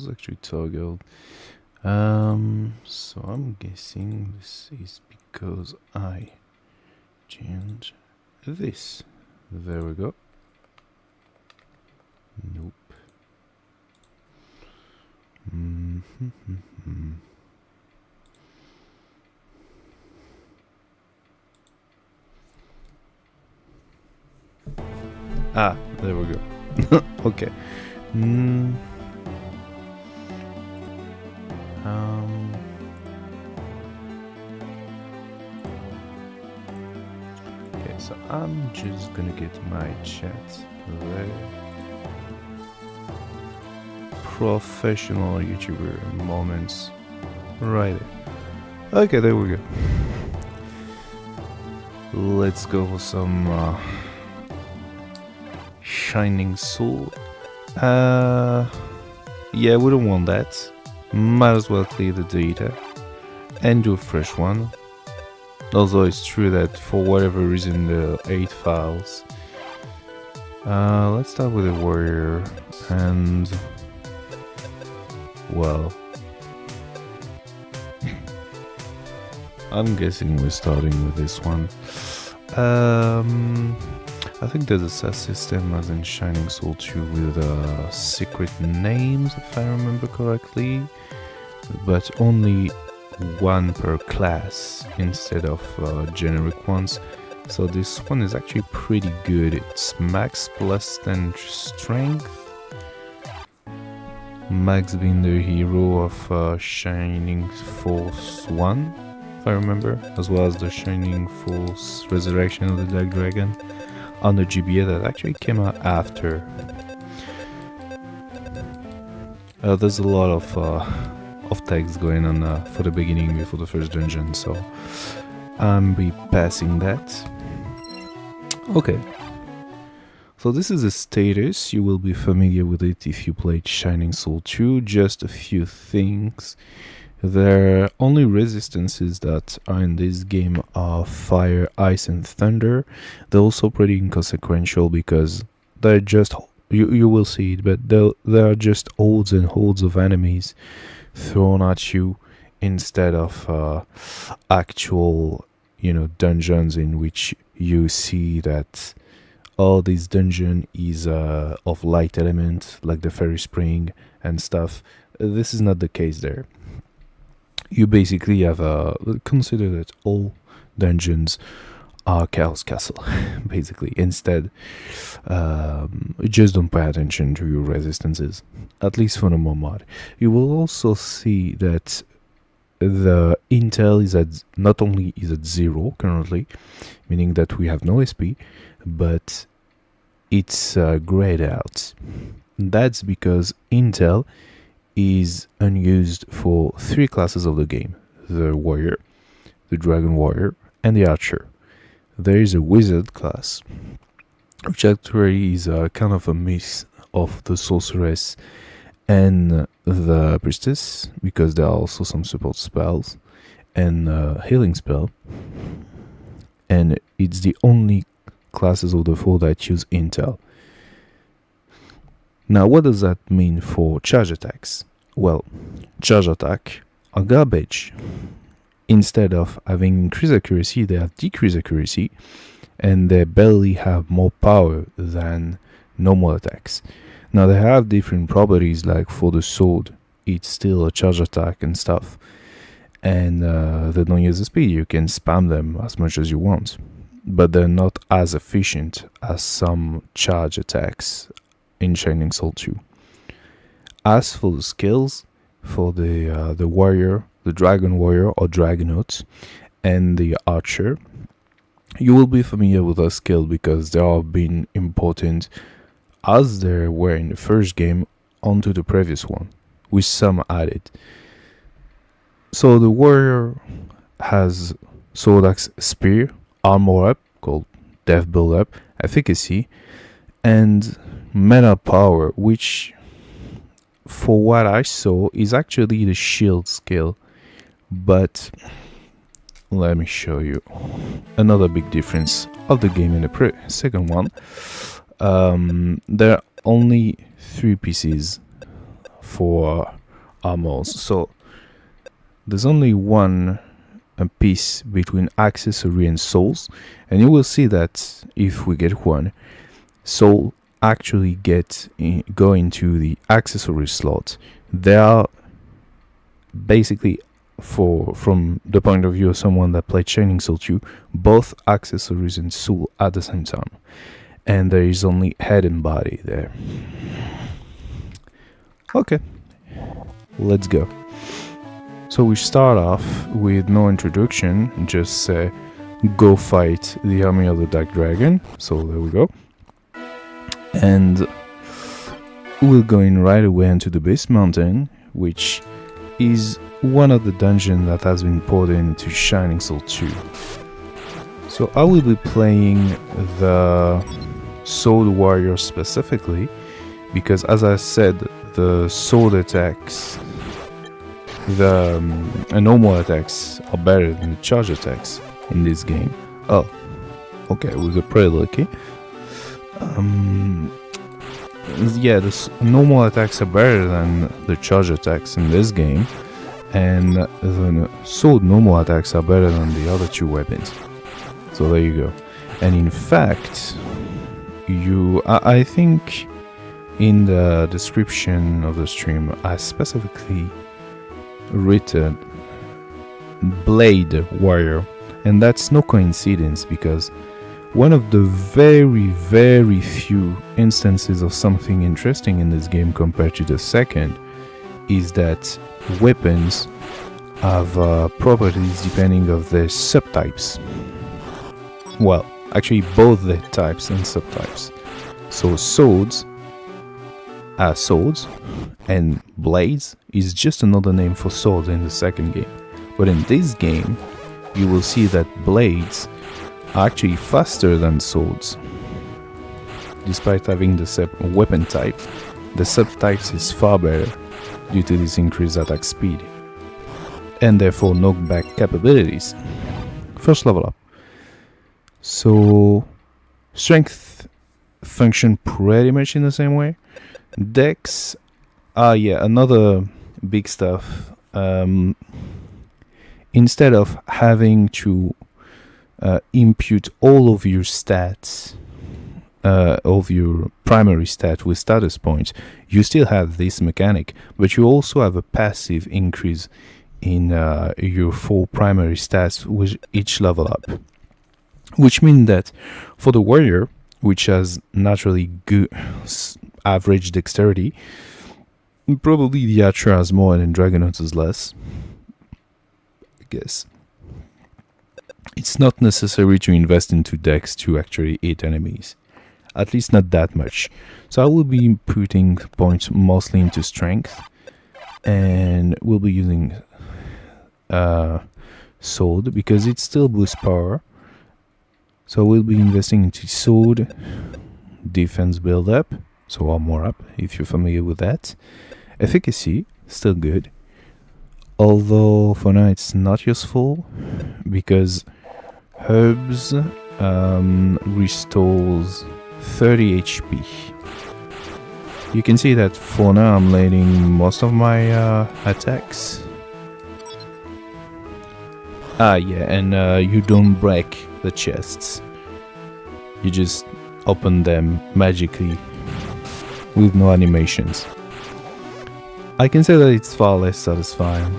was actually toggled. So I'm guessing this is because I change this. There we go. Nope. Ah, there we go. Okay. Okay, so I'm just gonna get my chat ready. Professional YouTuber moments. Right there. Okay, there we go. Let's go for some Shining Soul. Yeah, we don't want that. Might as well clear the data and do a fresh one. Although it's true that for whatever reason the 8 files. Let's start with a warrior and well, I'm guessing we're starting with this one. I think there's a SAS system as in Shining Soul 2 with secret names, if I remember correctly, but only one per class instead of generic ones. So this one is actually pretty good. It's max plus 10 strength. Max being the hero of Shining Force 1, if I remember, as well as the Shining Force Resurrection of the Dark Dragon on the GBA that actually came out after. There's a lot of text going on for the beginning before the first dungeon, so I'm be passing that. Okay. So this is a status, you will be familiar with it if you played Shining Soul 2, just a few things. The only resistances that are in this game are fire, ice and thunder. They're also pretty inconsequential because they're just, you will see it, but they are just hordes and hordes of enemies thrown at you instead of actual, dungeons in which you see that this dungeon is of light element, like the fairy spring and stuff. This is not the case there. You basically have consider that all dungeons are Chaos Castle, basically. Instead, just don't pay attention to your resistances, at least for the mod. You will also see that the intel is at not only is at 0 currently, meaning that we have no SP, but it's grayed out. That's because intel is unused for 3 classes of the game: the warrior, the dragon warrior, and the archer. There is a wizard class, which actually is kind of a mix of the sorceress and the priestess, because there are also some support spells and healing spell, and it's the only classes of the 4 that use intel. Now, what does that mean for charge attacks? Well, charge attack are garbage. Instead of having increased accuracy, they have decreased accuracy, and they barely have more power than normal attacks. Now, they have different properties, like for the sword, it's still a charge attack and stuff, and they don't use the speed. You can spam them as much as you want, but they're not as efficient as some charge attacks in Shining Soul 2. As for the skills, for the warrior, the dragon warrior or dragonaut, and the archer, you will be familiar with their skill because they are being important as they were in the first game onto the previous one, with some added. So the warrior has sword axe, spear, armor up called death build up, efficacy, and mana power, which for what I saw is actually the shield skill. But let me show you another big difference of the game in the second one. There are only 3 pieces for armors. So there's only one piece between accessory and souls, and you will see that if we get one, soul actually go into the accessory slot. They are basically, from the point of view of someone that played Shining Soul 2, both accessories and soul at the same time, and there is only head and body there. Okay, let's go. So we start off with no introduction, just say go fight the army of the Dark Dragon. So there we go, and we're going right away into the Beast Mountain, which is one of the dungeons that has been poured into Shining Soul 2. So I will be playing the Sword Warrior specifically, because as I said, the sword attacks, the normal attacks are better than the charge attacks in this game. Oh, okay, we got pretty lucky. Yeah, the normal attacks are better than the charge attacks in this game, and the sword normal attacks are better than the other two weapons. So there you go. And in fact, I think in the description of the stream I specifically written Blade Warrior, and that's no coincidence, because one of the very, very few instances of something interesting in this game compared to the second is that weapons have properties depending of their subtypes. Well, actually both their types and subtypes. So swords are swords, and blades is just another name for swords in the second game. But in this game, you will see that blades are actually faster than swords. Despite having the same weapon type, the subtypes is far better due to this increased attack speed and therefore knockback capabilities. First level up. So strength function pretty much in the same way. DEX, yeah, another big stuff. Instead of having to impute all of your stats, of your primary stat with status points, you still have this mechanic, but you also have a passive increase in your 4 primary stats with each level up, which means that for the warrior, which has naturally good average dexterity, probably the archer has more and Dragonaut has less, I guess. It's not necessary to invest into dex to actually hit enemies, at least not that much. So I will be putting points mostly into strength, and we'll be using sword because it still boosts power. So we'll be investing into sword, defense build up, so armor up if you're familiar with that. Efficacy, still good, although for now it's not useful because herbs restores 30 HP. You can see that for now I'm letting most of my attacks. Yeah, and you don't break the chests. You just open them magically with no animations. I can say that it's far less satisfying.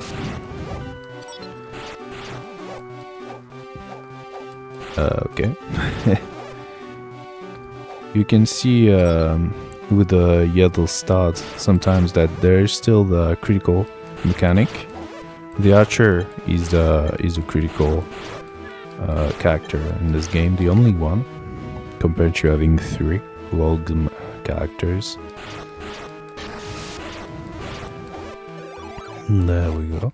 Okay. You can see with the yellow start sometimes that there is still the critical mechanic. The archer is the critical character in this game, the only one, compared to having 3 rogue characters. There we go.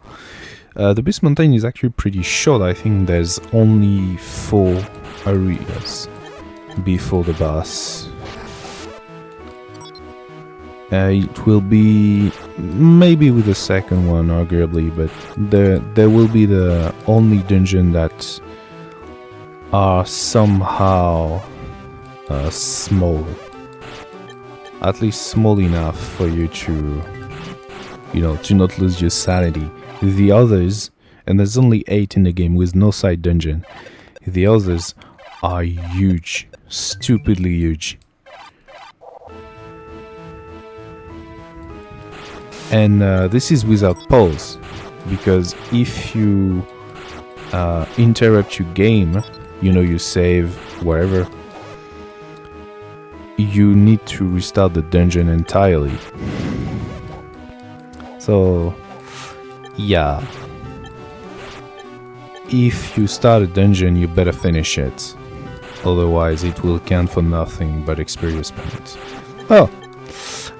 The Beast Mountain is actually pretty short. I think there's only 4 areas before the boss. It will be maybe with the second one, arguably, but there will be the only dungeon that are somehow small, at least small enough for you to you know, to not lose your sanity. The others, and there's only 8 in the game with no side dungeon, the others are huge, stupidly huge. And this is without pause, because if you interrupt your game, you know, you save wherever, you need to restart the dungeon entirely. So yeah, if you start a dungeon, you better finish it, otherwise it will count for nothing but experience points. Oh,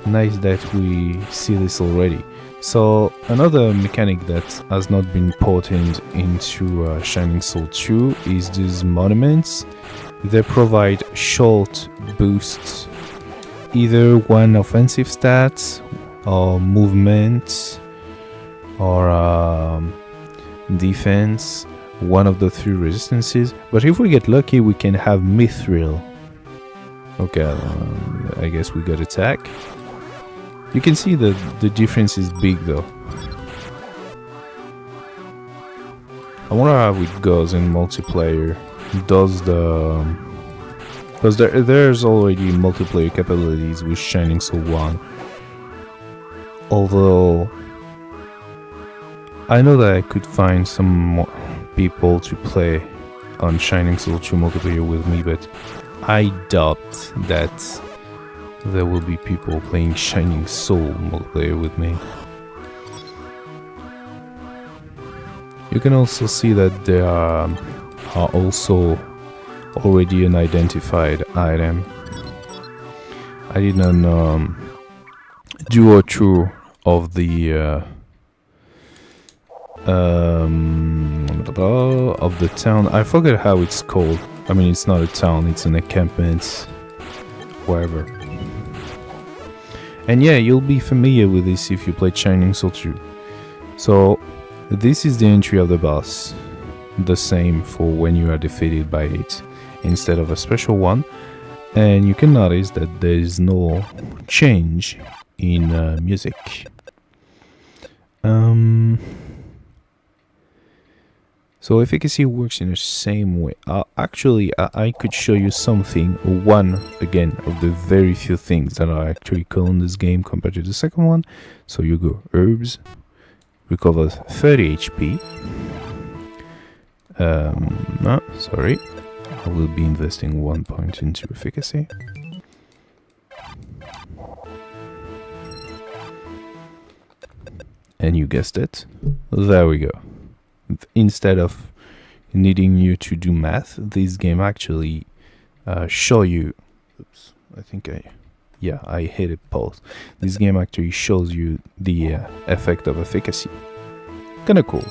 nice that we see this already. So another mechanic that has not been ported into Shining Soul 2 is these monuments. They provide short boosts, either one offensive stats or movement or defense, one of the 3 resistances. But if we get lucky, we can have mithril. Okay, I guess we got attack. You can see that the difference is big though. I wonder how it goes in multiplayer. Does the... because there's already multiplayer capabilities with Shining Soul 1. Although I know that I could find some people to play on Shining Soul 2 multiplayer with me, but I doubt that there will be people playing Shining Soul multiplayer with me. You can also see that there are also already an identified item. I did not do a tour of the town. I forget how it's called. I mean, it's not a town, it's an encampment, wherever. And yeah, you'll be familiar with this if you played Shining Soul 2. So this is the entry of the boss, the same for when you are defeated by it instead of a special one. And you can notice that there is no change in music. So efficacy works in the same way. Actually, I could show you something, one again of the very few things that are actually cool in this game compared to the second one. So you go herbs, recovers 30 HP. No, sorry, I will be investing 1 point into efficacy. And you guessed it, there we go. Instead of needing you to do math, this game actually show you. Oops, I think I hit it pause. This game actually shows you the effect of efficacy. Kinda cool.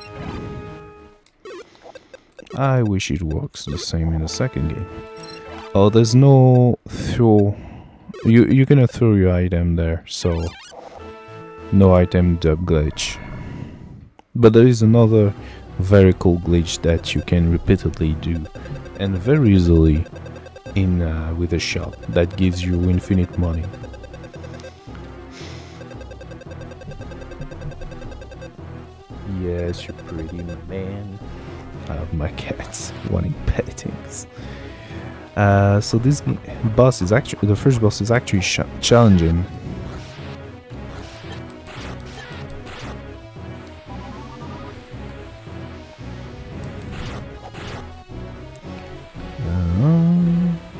I wish it works the same in the second game. Oh, there's no throw. You're gonna throw your item there, so no item dub glitch. But there is another very cool glitch that you can repeatedly do, and very easily, in with a shop that gives you infinite money. Yes, you're pretty, man. I have my cats wanting pettings. So this boss is actually, the first boss is actually challenging.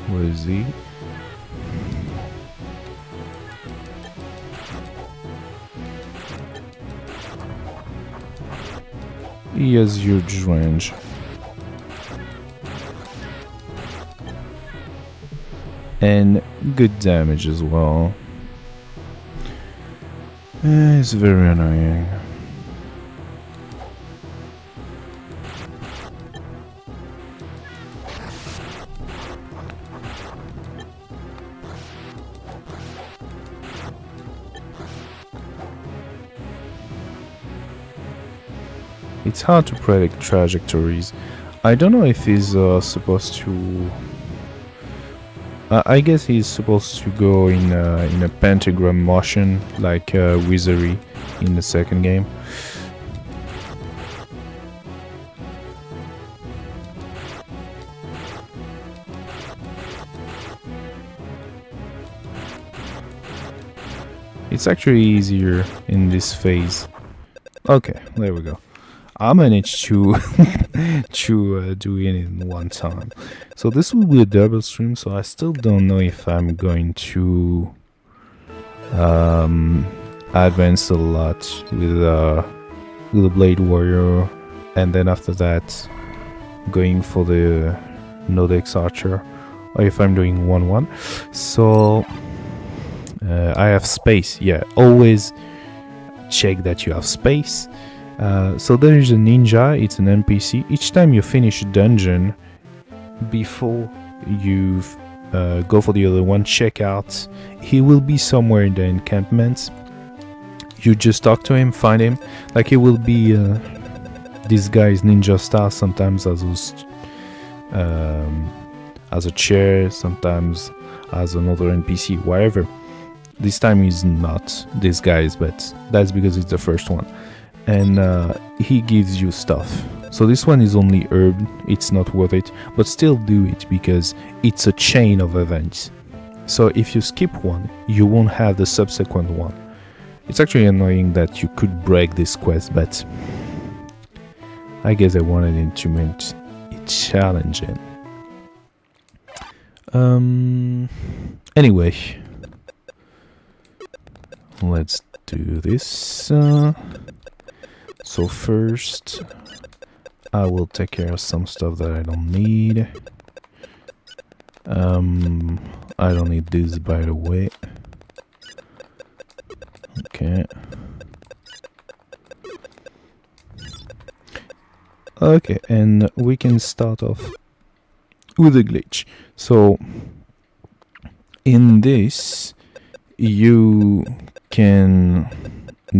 Where is he? He has huge range. And good damage as well. It's very annoying. It's hard to predict trajectories. I don't know if he's supposed to... I guess he's supposed to go in a pentagram motion, like Wizardry, in the second game. It's actually easier in this phase. Okay, there we go. I managed to do it in one time. So this will be a double stream, so I still don't know if I'm going to advance a lot with the Blade Warrior, and then after that going for the DEX Archer, or if I'm doing 1-1. So I have space. Yeah, always check that you have space. So there is a ninja, it's an NPC. Each time you finish a dungeon, before you go for the other one, check out. He will be somewhere in the encampment. You just talk to him, find him. Like, he will be this guy's ninja style, sometimes as a chair, sometimes as another NPC, whatever. This time he's not this guy's, but that's because it's the first one. And he gives you stuff. So this one is only herb, it's not worth it, but still do it because it's a chain of events. So if you skip one, you won't have the subsequent one. It's actually annoying that you could break this quest, but I guess I wanted it to make it challenging. Anyway, let's do this. So first, I will take care of some stuff that I don't need. I don't need this, by the way. Okay. Okay, and we can start off with a glitch. So in this, you can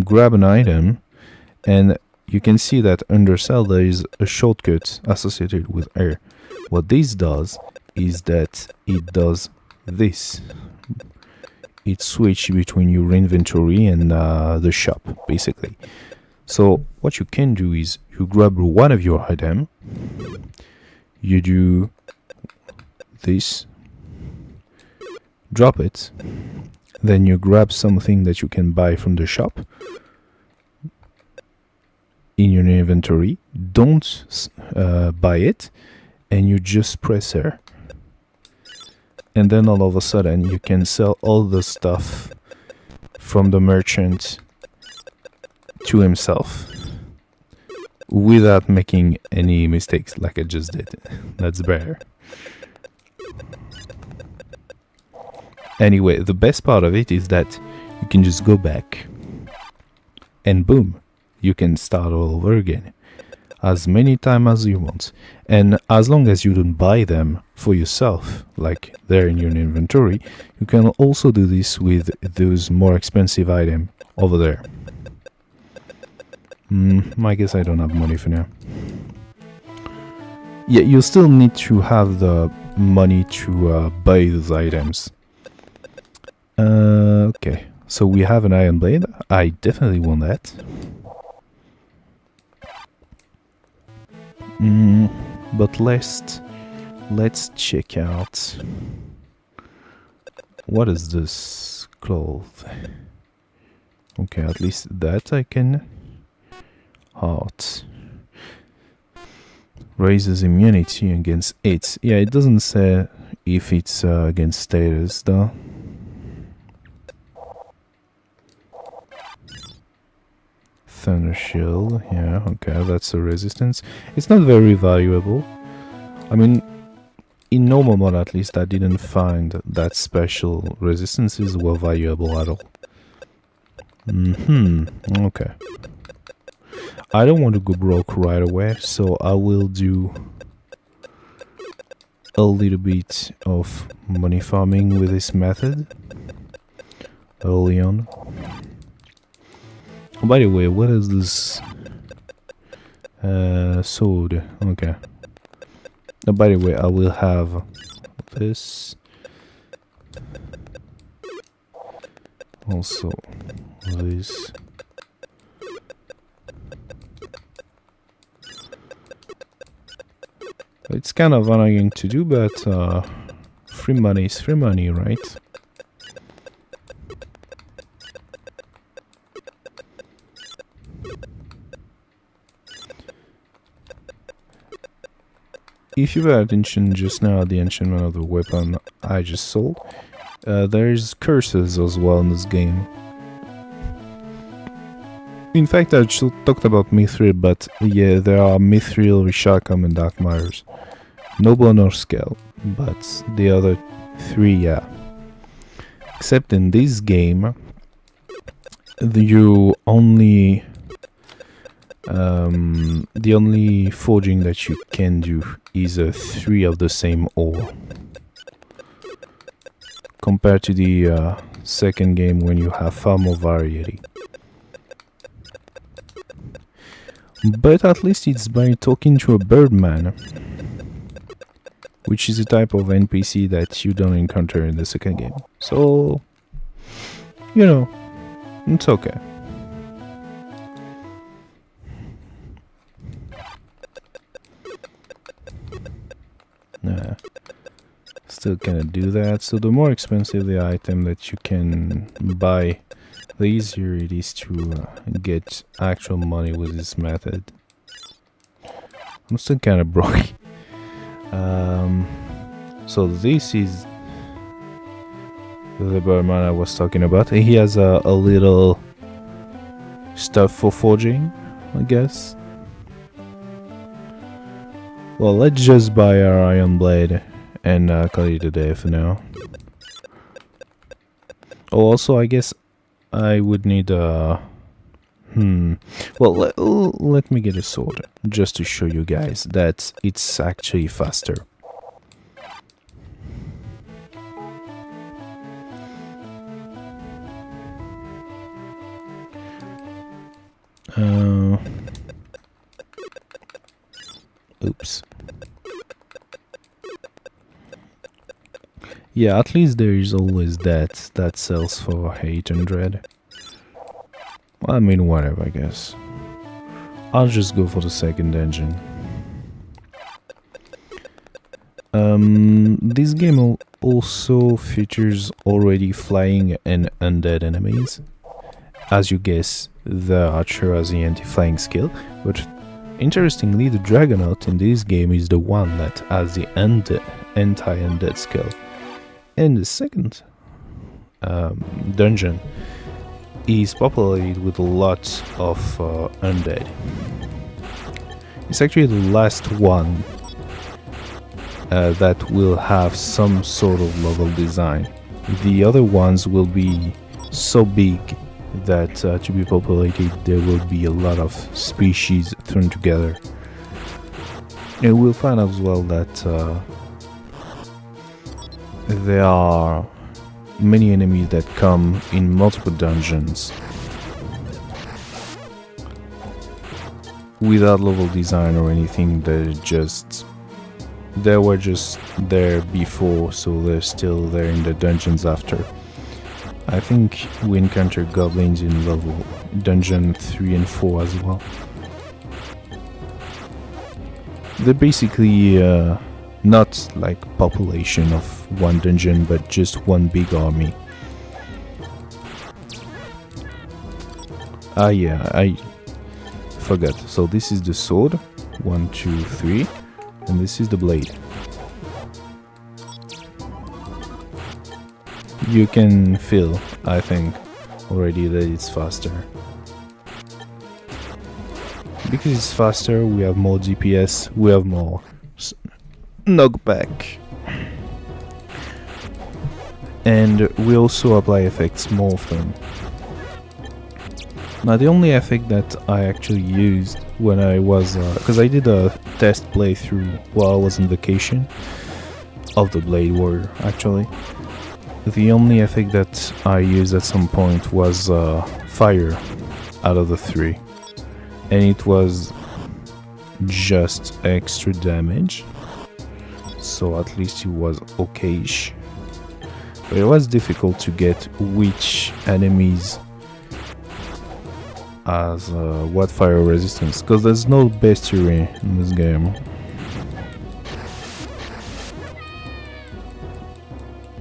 grab an item, and you can see that under cell there is a shortcut associated with air. What this does is that it does this. It switches between your inventory and the shop, basically. So what you can do is you grab one of your items, you do this, drop it, then you grab something that you can buy from the shop in your inventory, don't buy it, and you just press R. And then all of a sudden you can sell all the stuff from the merchant to himself without making any mistakes like I just did. That's better. Anyway, the best part of it is that you can just go back and boom, you can start all over again as many times as you want. And as long as you don't buy them for yourself, like they're in your inventory, you can also do this with those more expensive items over there. I guess I don't have money for now. Yeah, you still need to have the money to buy those items. Okay, so we have an iron blade. I definitely want that. But let's check out what is this cloth. Okay, at least that I can. Heart raises immunity against it. Yeah, it doesn't say if it's against status though. Thunder shield, yeah, okay, that's a resistance. It's not very valuable. I mean, in normal mode at least, I didn't find that special resistances were valuable at all. Okay. I don't want to go broke right away, so I will do a little bit of money farming with this method early on. By the way, what is this sword? Okay. By the way, I will have this. Also this. It's kind of annoying to do, but free money is free money, right? If you pay attention just now at the enchantment of the weapon I just sold, there's curses as well in this game. In fact, I just talked about Mithril, but yeah, there are Mithril, Rishakam and Dark Mirrors. No bonus scale, but the other three, yeah. Except in this game, you only the only forging that you can do is 3 of the same ore, compared to the second game when you have far more variety. But at least it's by talking to a birdman, which is a type of NPC that you don't encounter in the second game. So, you know, it's okay. Still cannot do that. So the more expensive the item that you can buy, the easier it is to get actual money with this method. I'm still kind of broke. So this is the barman I was talking about. He has a little stuff for forging, I guess. Well, let's just buy our iron blade and call it a day for now. Oh, also, I guess I would need a... Well, let me get a sword, just to show you guys that it's actually faster. Oops. Yeah, at least there is always that sells for 800. I mean, whatever, I guess. I'll just go for the second engine. This game also features already flying and undead enemies. As you guess, the archer has the anti-flying skill, but interestingly, the Dragonaut in this game is the one that has the anti-undead skill. And the second dungeon is populated with a lot of undead. It's actually the last one that will have some sort of level design. The other ones will be so big that to be populated there will be a lot of species thrown together. And we'll find out as well that there are many enemies that come in multiple dungeons without level design or anything. They were just there before, so they're still there in the dungeons after. I think we encountered goblins in level dungeon 3 and 4 as well. They're basically not like population of one dungeon, but just one big army. Ah yeah, I forgot. So this is the sword, 1, 2, 3, and this is the blade. You can feel, I think, already that it's faster. Because it's faster, we have more DPS, we have more knockback. And we also apply effects more often. Now the only effect that I actually used when I was, because I did a test playthrough while I was on vacation of the Blade Warrior actually. The only effect that I used at some point was fire out of the 3. And it was just extra damage. So at least it was okay-ish. But it was difficult to get which enemies as what fire resistance, because there's no bestiary in this game.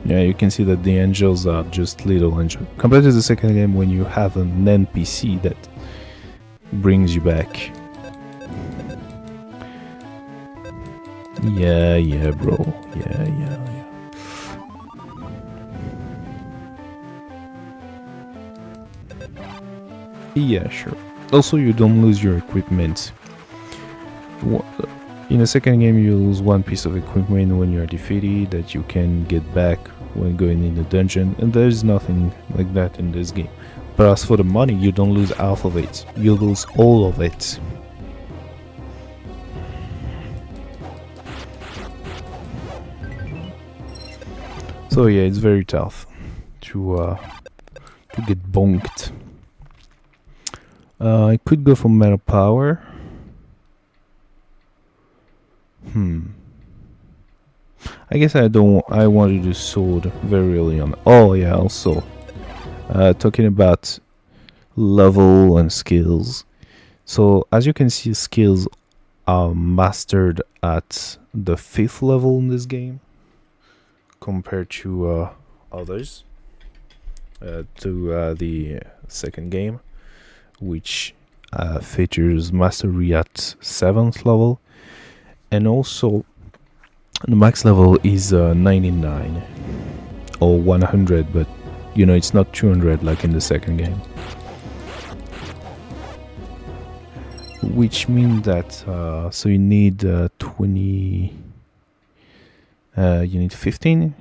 Yeah, you can see that the angels are just little angels. Compared to the second game when you have an NPC that brings you back. Yeah, bro. Yeah. Yeah, sure. Also, you don't lose your equipment. In the second game, you lose one piece of equipment when you are defeated that you can get back when going in the dungeon, and there's nothing like that in this game. But as for the money, you don't lose half of it, you lose all of it. So yeah, it's very tough to get bonked. I could go for metal power. I guess I want to do sword very early on. Oh yeah, also talking about level and skills. So as you can see, skills are mastered at the 5th level in this game compared to others, to the second game, which features mastery at 7th level, and also the max level is 99 or 100, but you know, it's not 200 like in the second game, which means that so you need 20 you need 15.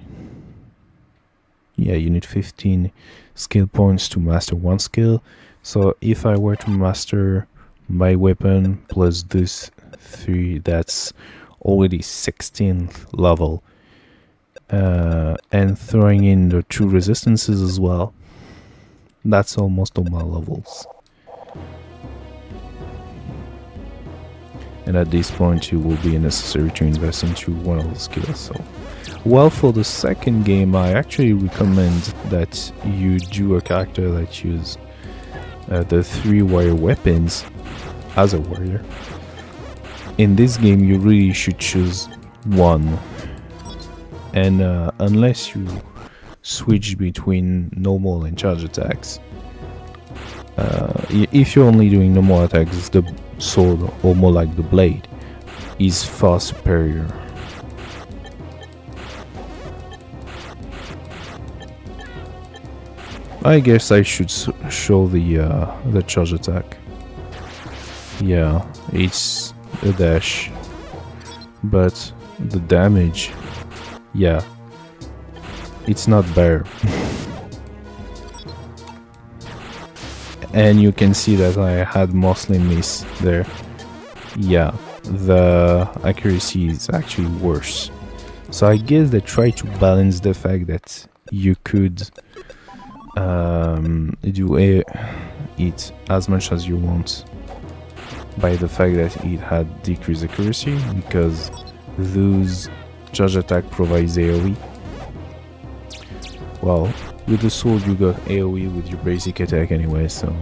Yeah, you need 15 skill points to master one skill. So if I were to master my weapon plus this 3, that's already 16th level, and throwing in the 2 resistances as well, that's almost all my levels. And at this point it will be necessary to invest into one of the skills. So well, for the second game, I actually recommend that you do a character that uses the 3 warrior weapons as a warrior. In this game, you really should choose one, and unless you switch between normal and charge attacks, if you're only doing normal attacks, the sword, or more like the blade, is far superior. I guess I should show the charge attack. Yeah, it's a dash, but the damage, yeah, it's not better. And you can see that I had mostly miss there. Yeah, the accuracy is actually worse. So I guess they try to balance the fact that you could do it as much as you want by the fact that it had decreased accuracy, because those charge attack provides AoE. Well, with the sword you got AoE with your basic attack anyway, so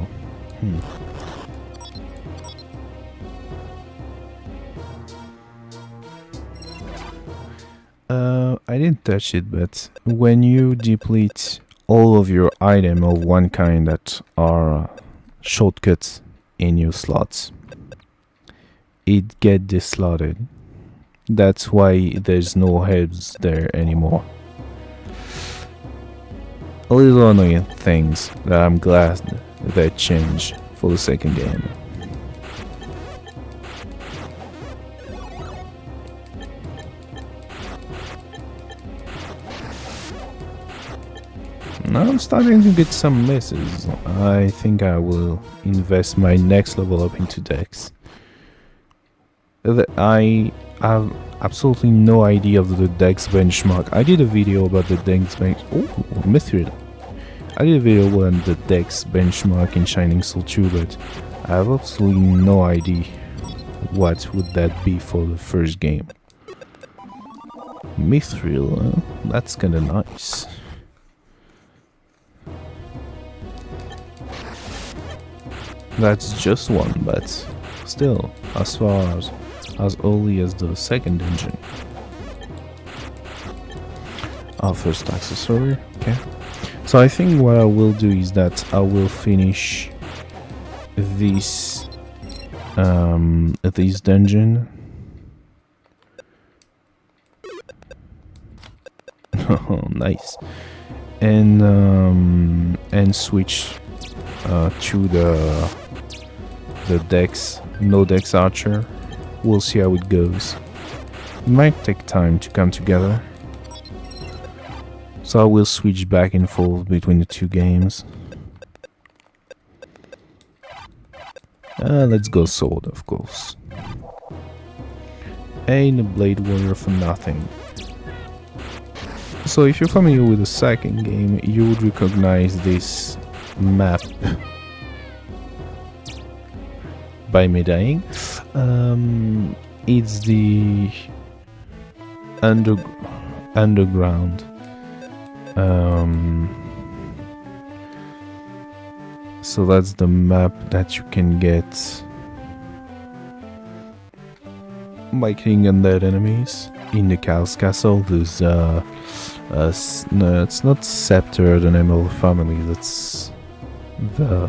I didn't touch it, but when you deplete all of your item of one kind that are shortcuts in your slots, it get deslotted. That's why there's no heads there anymore. A little annoying things that I'm glad they changed for the second game. Now I'm starting to get some misses. I think I will invest my next level up into DEX. I have absolutely no idea of the DEX benchmark. I did a video about the DEX benchmark. Oh, Mithril. I did a video on the DEX benchmark in Shining Soul 2, but I have absolutely no idea what would that be for the first game. Mithril, that's kinda nice. That's just one, but still, as far as early as the second dungeon. Our first accessory, okay. So I think what I will do is that I will finish this this dungeon. Oh, nice. And switch to the DEX, no DEX archer. We'll see how it goes. It might take time to come together, so I will switch back and forth between the two games. Let's go sword, of course. Ain't a blade warrior for nothing. So if you're familiar with the second game, you would recognize this map by me dying. It's the underground. So that's the map that you can get by killing undead enemies. In the Chaos Castle, there's no, it's not Scepter, the name of the family. That's the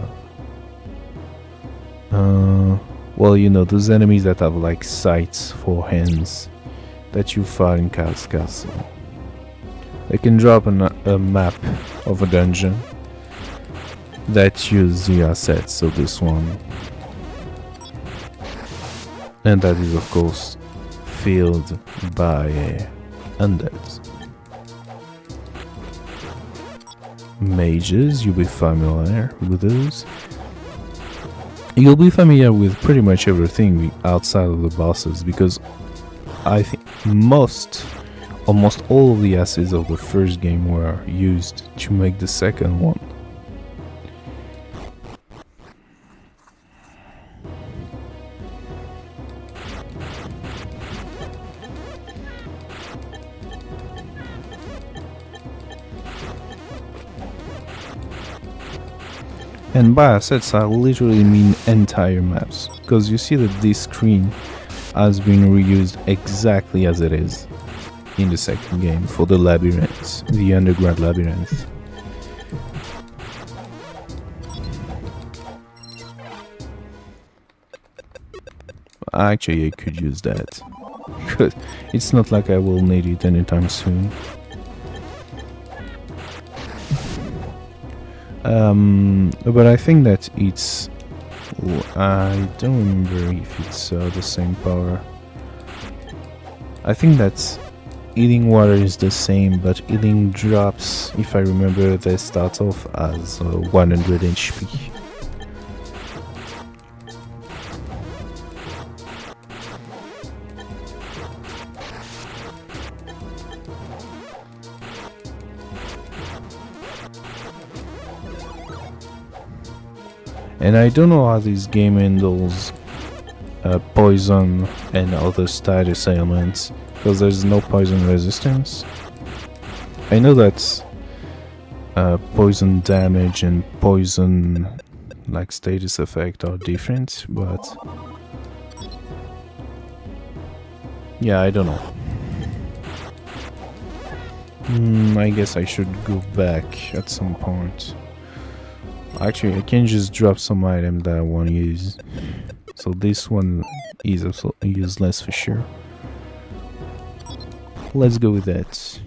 well, you know, those enemies that have like sights for hands that you fight in Chaos Castle. They can drop a map of a dungeon that use the assets, so this one, and that is of course filled by undeads. Mages, you'll be familiar with those. You'll be familiar with pretty much everything outside of the bosses, because I think almost all of the assets of the first game were used to make the second one. And by assets, I literally mean entire maps, because you see that this screen has been reused exactly as it is in the second game for the labyrinth, the underground labyrinth. Actually, I could use that, because it's not like I will need it anytime soon. But I think that it's... I don't remember if it's the same power. I think that healing water is the same, but healing drops, if I remember, they start off as 100 HP. And I don't know how this game handles poison and other status ailments, because there's no poison resistance. I know that poison damage and poison like status effect are different, but yeah, I don't know. I guess I should go back at some point. Actually, I can just drop some item that I want to use. So this one is also useless for sure. Let's go with that.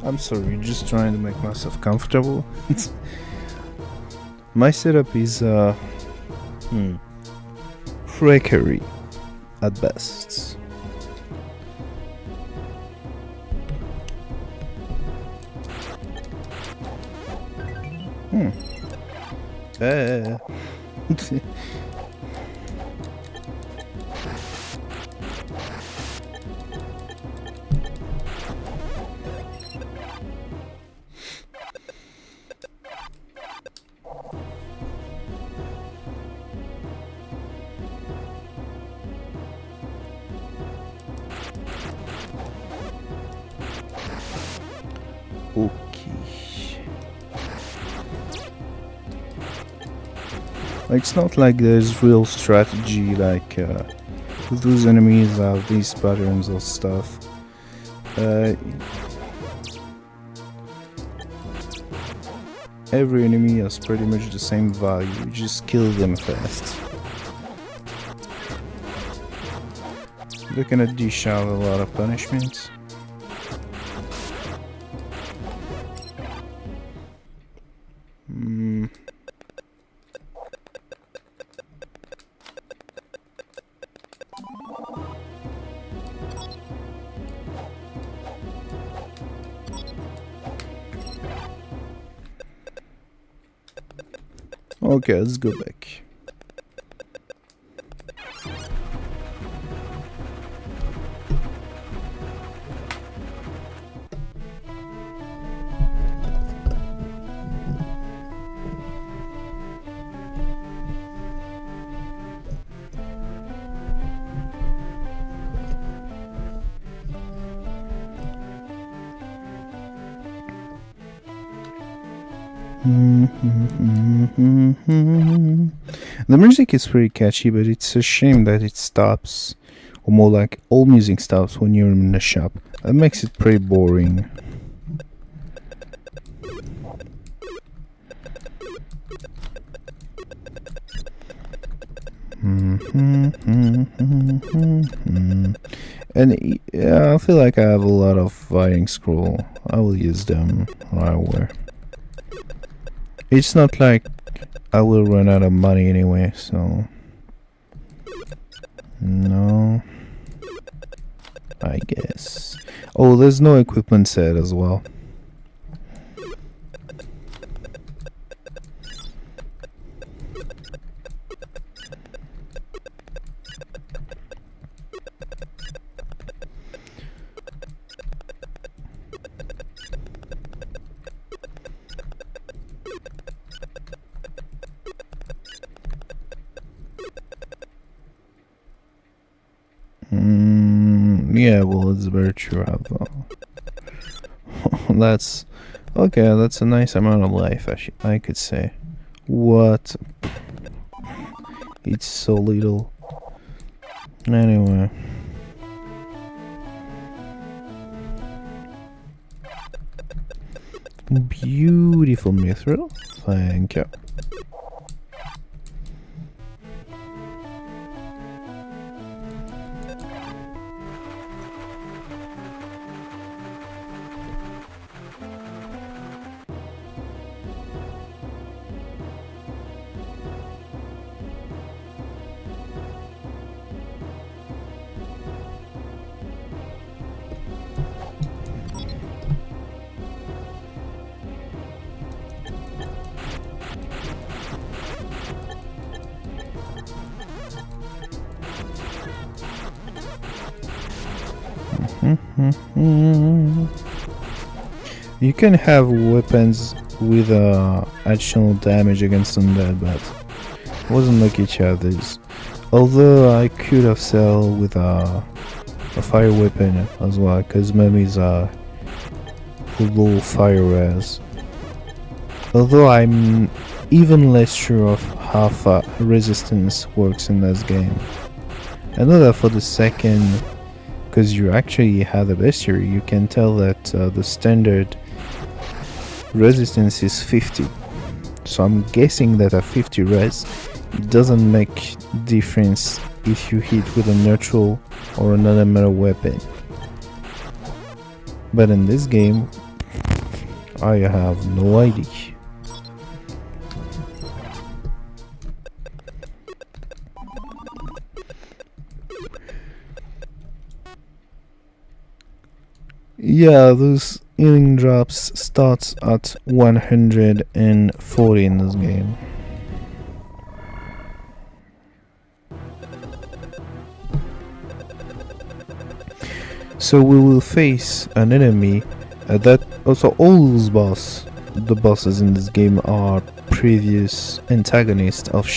I'm sorry, just trying to make myself comfortable. My setup is precary at best. It's not like there's real strategy, like those enemies have these patterns or stuff. Every enemy has pretty much the same value, you just kill them fast. They're gonna dish out a lot of punishments. Okay, let's go back. The music is pretty catchy, but it's a shame that it stops, or more like all music stops when you're in the shop. That makes it pretty boring. And yeah, I feel like I have a lot of fighting scroll. I will use them right away. It's not like I will run out of money anyway, so no, I guess. Oh, there's no equipment set as well. Yeah, well, it's very true. That's okay. That's a nice amount of life, I could say. What? It's so little. Anyway. Beautiful mithril. Thank you. You can have weapons with additional damage against undead, but I wasn't lucky to have these. Although I could have sold with a fire weapon as well, because mummies are low fire res. Although I'm even less sure of how far resistance works in this game. I know that for the second, because you actually have the bestiary, you can tell that the standard resistance is 50. So I'm guessing that at 50 res, it doesn't make difference if you hit with a neutral or another metal weapon. But in this game, I have no idea. Yeah, those healing drops starts at 140 in this game. So we will face an enemy that also all those the bosses in this game are previous antagonists of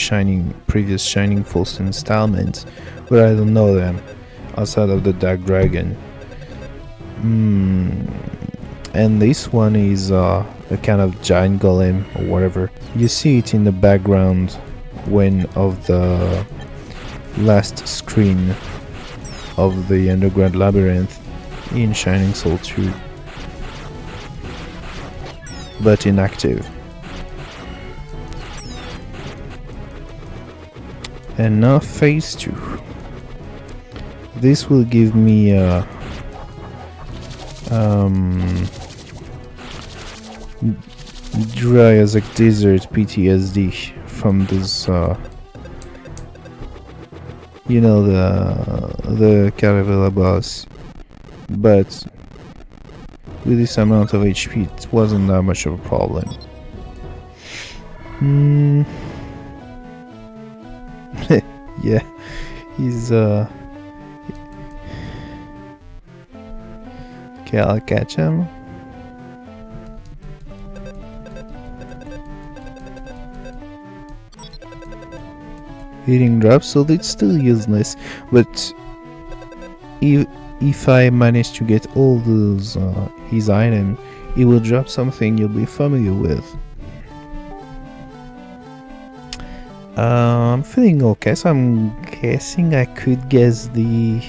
previous Shining Force installments, but I don't know them outside of the Dark Dragon. And this one is a kind of giant golem or whatever. You see it in the background when of the last screen of the underground labyrinth in Shining Soul 2, but inactive. And now phase 2. This will give me Dryasic Desert PTSD from this you know, the Caravella boss, but with this amount of HP it wasn't that much of a problem. Yeah, he's okay, I'll catch him. Hitting drops, so it's still useless, but if I manage to get all those his items, it will drop something you'll be familiar with. I'm feeling okay, so I'm guessing I could guess the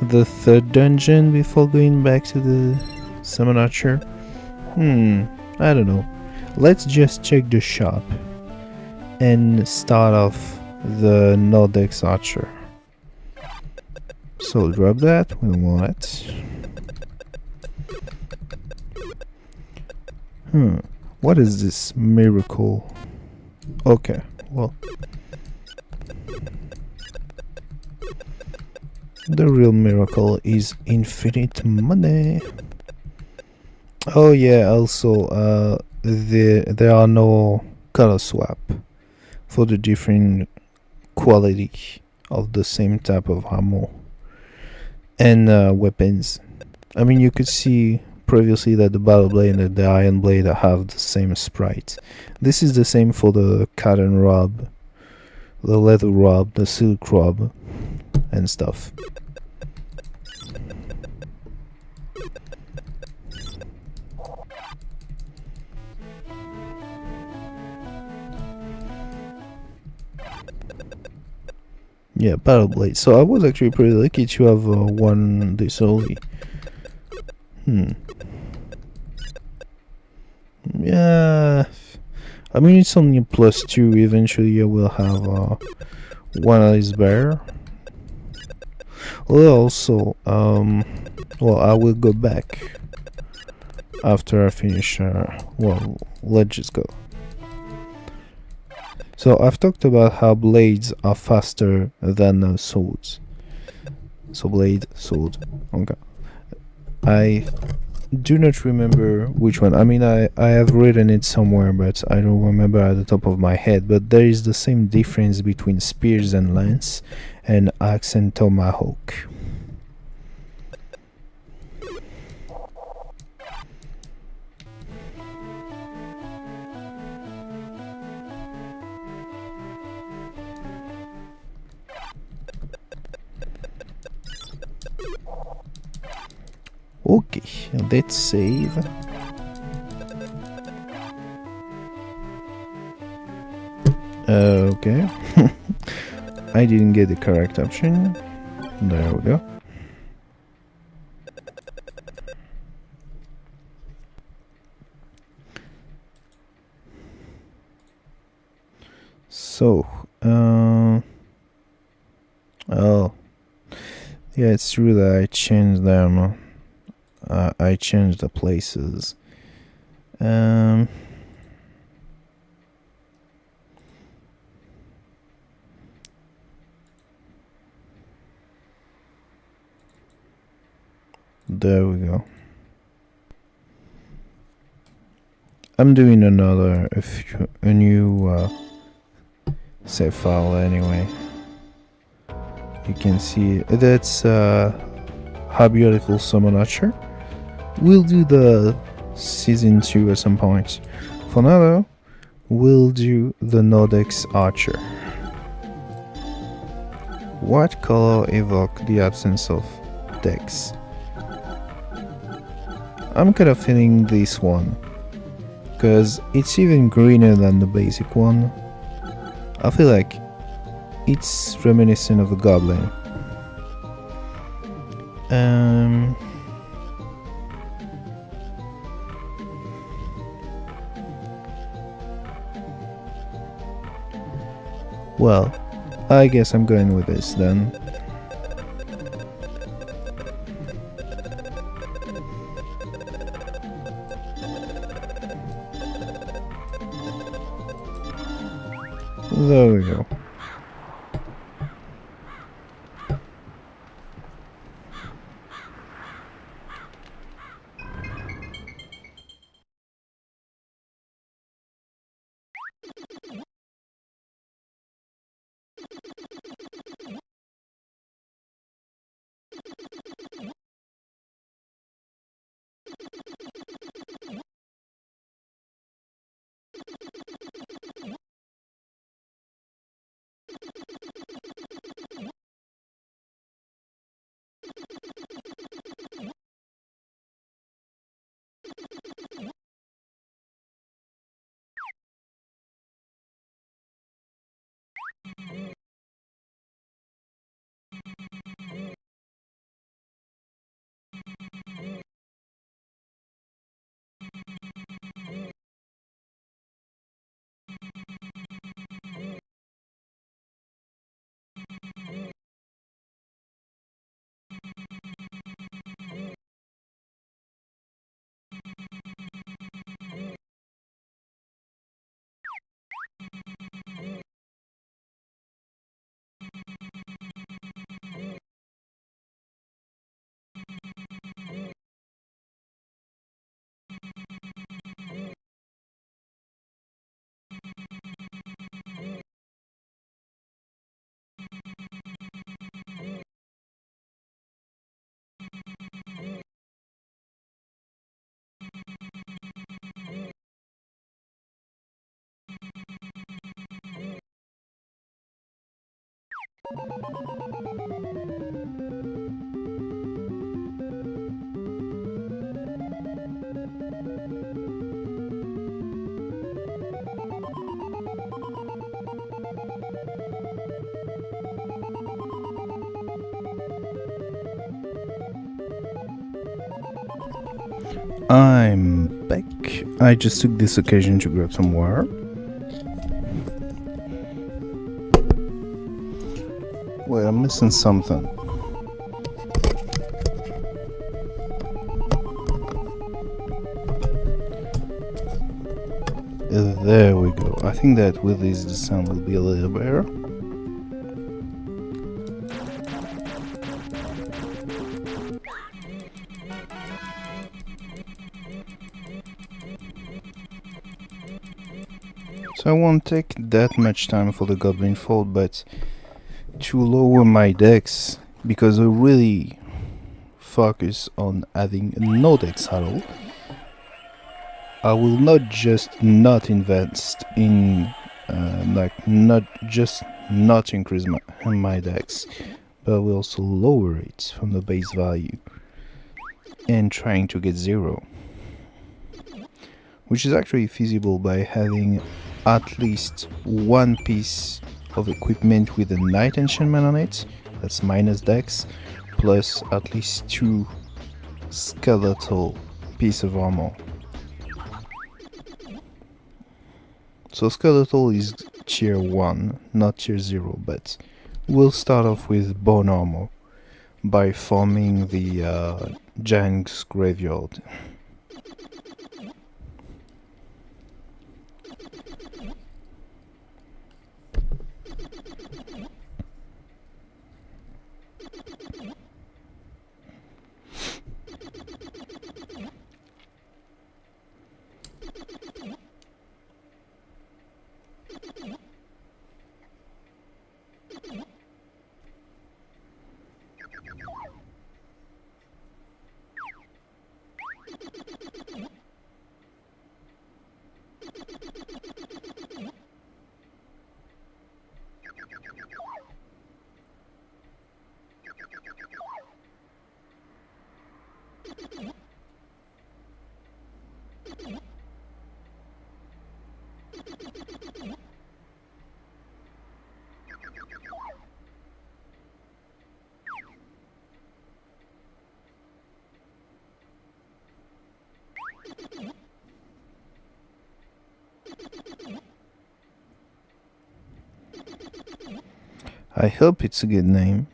third dungeon before going back to the Summon Archer. I don't know. Let's just check the shop and start off the DEX Archer. So drop that, we want it. What is this miracle? Okay, well, the real miracle is infinite money. Oh yeah, also there are no color swap for the different quality of the same type of ammo and weapons. I mean, you could see previously that the Battle Blade and the Iron Blade have the same sprite. This is the same for the cotton robe, the leather robe, the silk robe, and stuff. Yeah, Battle Blade. So I was actually pretty lucky to have one this early. Yeah, I mean it's only +2. Eventually I will have one of these bear. Well, also, well, I will go back after I finish. Well, let's just go. So I've talked about how blades are faster than swords. So blade, sword. Okay. I do not remember which one. I mean, I have written it somewhere, but I don't remember at the top of my head. But there is the same difference between spears and lance, and axe and tomahawk. Okay, let's save. Okay. I didn't get the correct option. There we go. So, oh, yeah, it's true that I changed them. I changed the places. Um, there we go. I'm doing a new save file anyway. You can see that's how beautiful Summon Archer. We'll do the season 2 at some point. For now though, we'll do the DEX Archer. What color evoke the absence of DEX? I'm kind of feeling this one, because it's even greener than the basic one. I feel like it's reminiscent of a goblin. Well, I guess I'm going with this then. There we go. I'm back. I just took this occasion to grab some water. Wait, I'm missing something. There we go. I think that with this the sound will be a little better. So I won't take that much time for the Goblin Fold, but to lower my DEX, because I really focus on having no DEX at all, I will not just not invest in not increase my DEX, but I will also lower it from the base value and trying to get 0, which is actually feasible by having at least one piece of equipment with a Night Enchantment on it, that's minus DEX, plus at least 2 skeletal piece of armor. So skeletal is tier 1, not tier 0, but we'll start off with bone armor by forming the Giant's Graveyard. I hope it's a good name.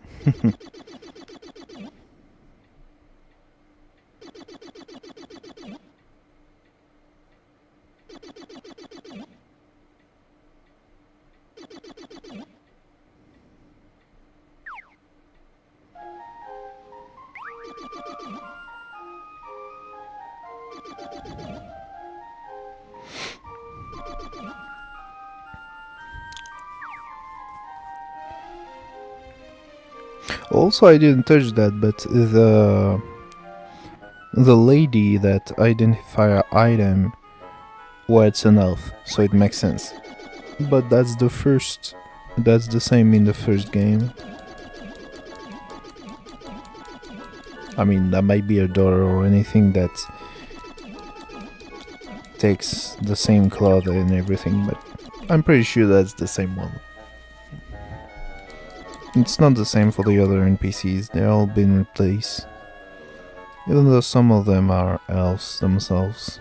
Also, I didn't touch that, but the lady that identify item, well, it's an elf, so it makes sense. But that's the same in the first game. I mean, that might be a daughter or anything that takes the same cloth and everything, but I'm pretty sure that's the same one. It's not the same for the other NPCs, they're all been replaced. Even though some of them are elves themselves.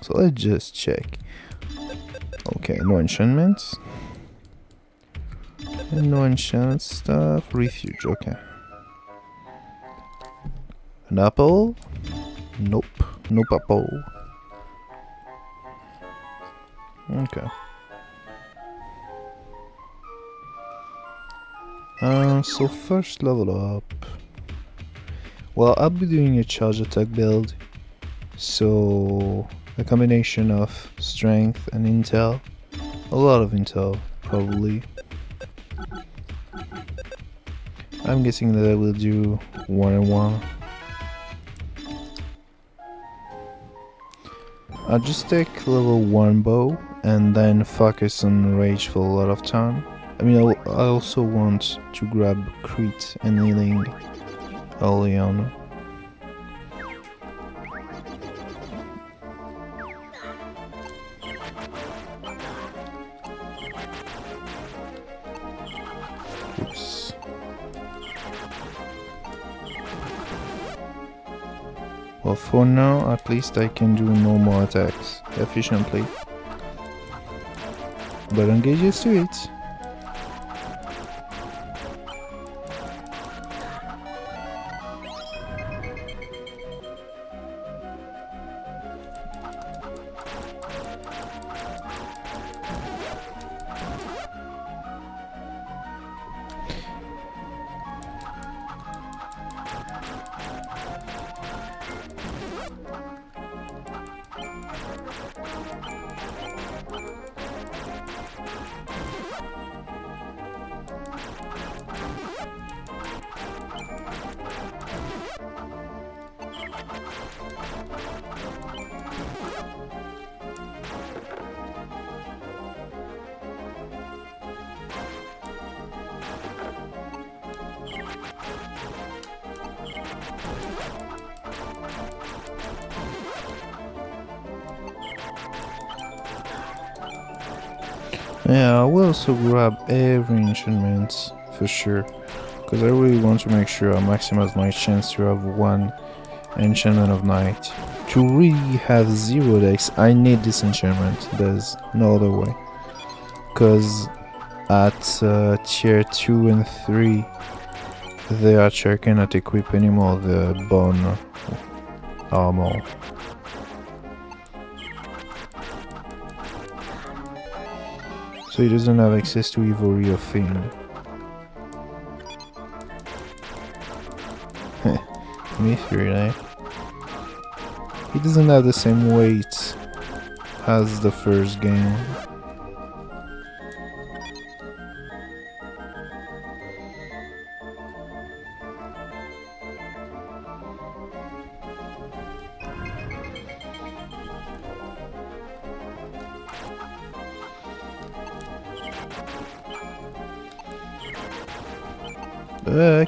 So let's just check. Okay, no enchantments. And no enchant stuff. Refuge, okay. An apple? Nope. Nope apple. Okay. So first level up. Well, I'll be doing a charge attack build. So a combination of strength and intel. A lot of intel, probably. I'm guessing that I will do 1 and 1. I'll just take level 1 bow and then focus on rage for a lot of time. I mean, I also want to grab crit and healing early on. Oops. Well, for now, at least I can do normal attacks efficiently. But don't get used to it. Yeah, I will also grab every enchantment for sure, because I really want to make sure I maximize my chance to have one enchantment of night. To really have 0 DEX, I need this enchantment, there's no other way. Because at tier 2 and 3, the archer cannot equip anymore the bone armor. So he doesn't have access to Ivory or Fame. Mithril, eh? He doesn't have the same weight as the first game.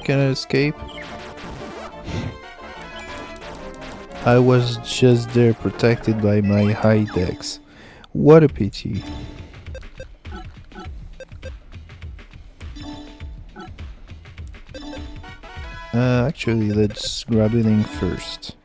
Can I escape? I was just there protected by my high DEX. What a pity. Actually, let's grab it in first.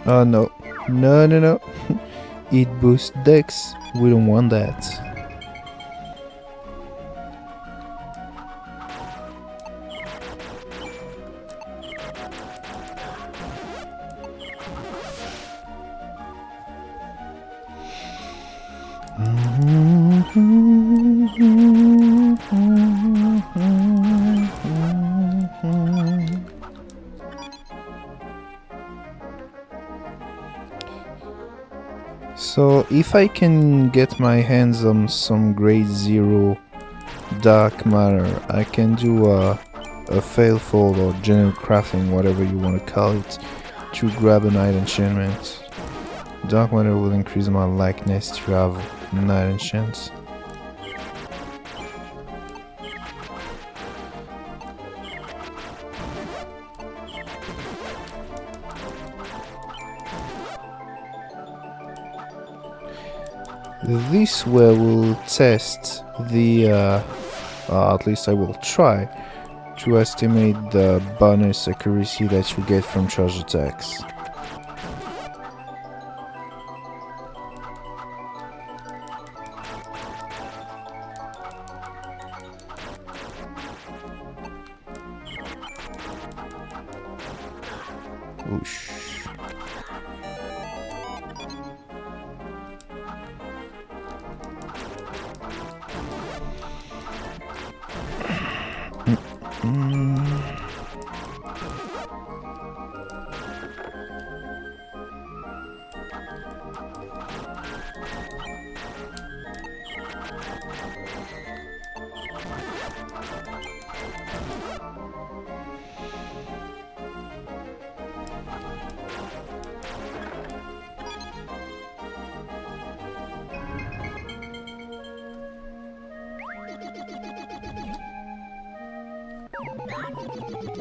Oh no. No, no, no. It boosts DEX. We don't want that. So if I can get my hands on some grade 0 dark matter, I can do a fail fold or general crafting, whatever you want to call it, to grab a night enchantment. Dark matter will increase my likeness to have night enchants. This way will test the, at least I will try, to estimate the bonus accuracy that you get from charge attacks. Whoosh.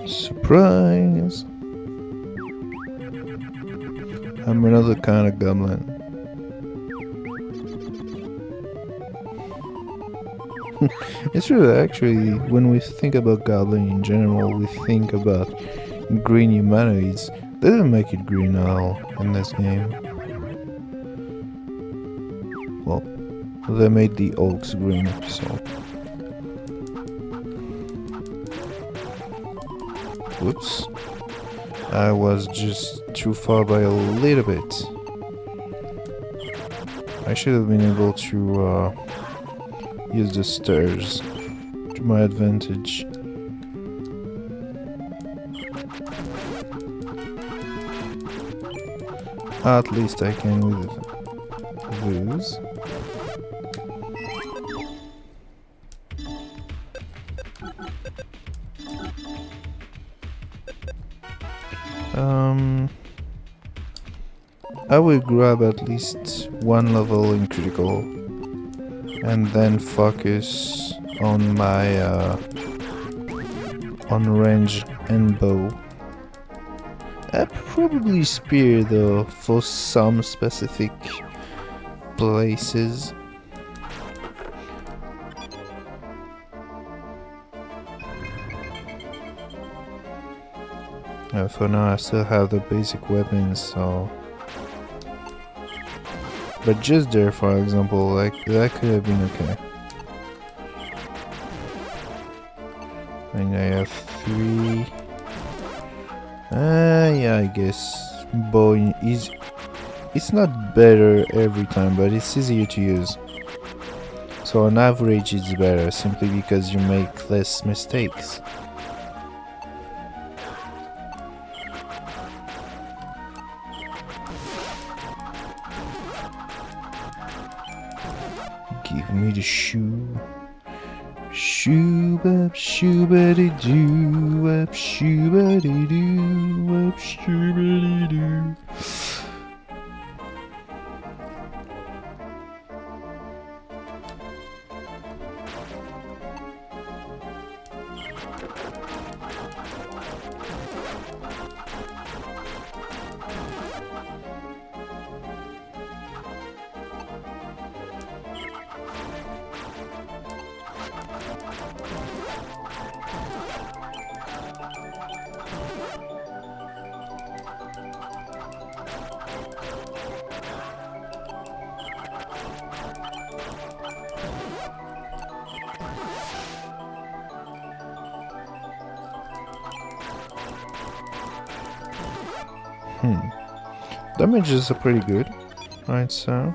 Surprise! I'm another kind of goblin. It's true, actually, when we think about goblin in general, we think about green humanoids. They didn't make it green at all in this game. Well, they made the orcs green, so... Whoops. I was just too far by a little bit. I should have been able to use the stairs to my advantage. At least I can with those. I will grab at least one level in critical and then focus on my on range and bow. Probably spear though for some specific places. For now I still have the basic weapons, so... But just there, for example, like, that could have been okay. And I have 3... yeah, I guess bow is... It's not better every time, but it's easier to use. So on average it's better, simply because you make less mistakes. Give me the shoe. Shoo-bop, shoo-ba-dee-doo, wop, shoo-ba-dee-doo, wop, shoo-ba-dee-doo. Damages are pretty good, right? So.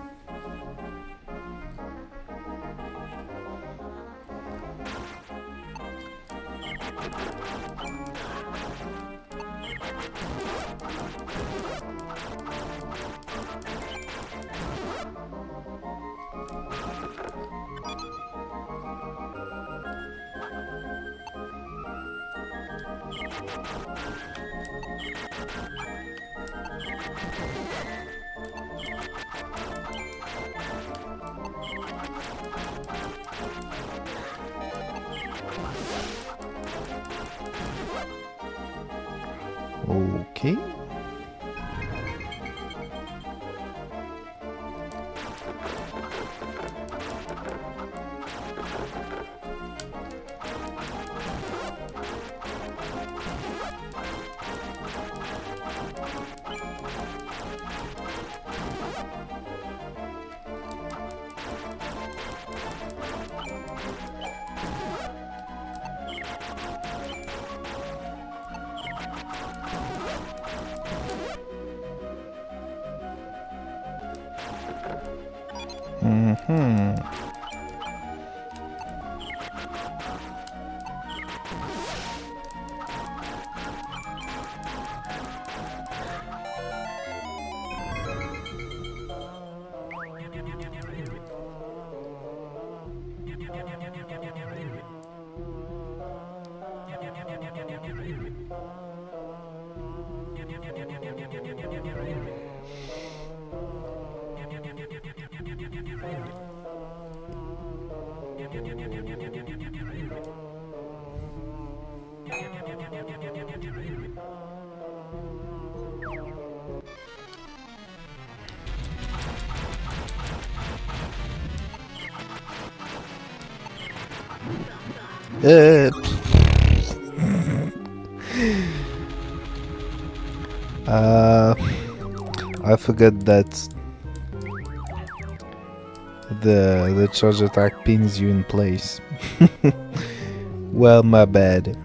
Okay. I forgot that the charge attack pins you in place. Well, my bad.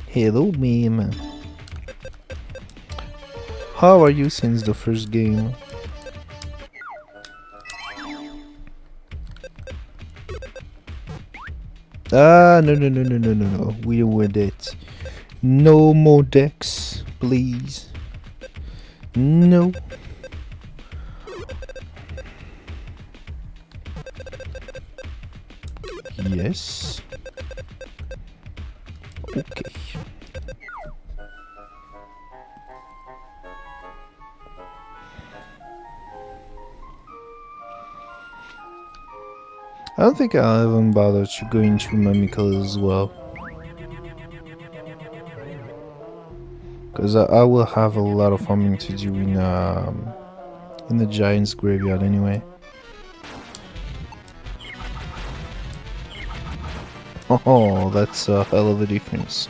Hello, meme. How are you since the first game? No. We with it. No more DEX, please. No. Yes. Okay. I don't think I'll even bother to go into Mimical as well. Because I will have a lot of farming to do in the Giant's graveyard anyway. Oh, that's a hell of a difference.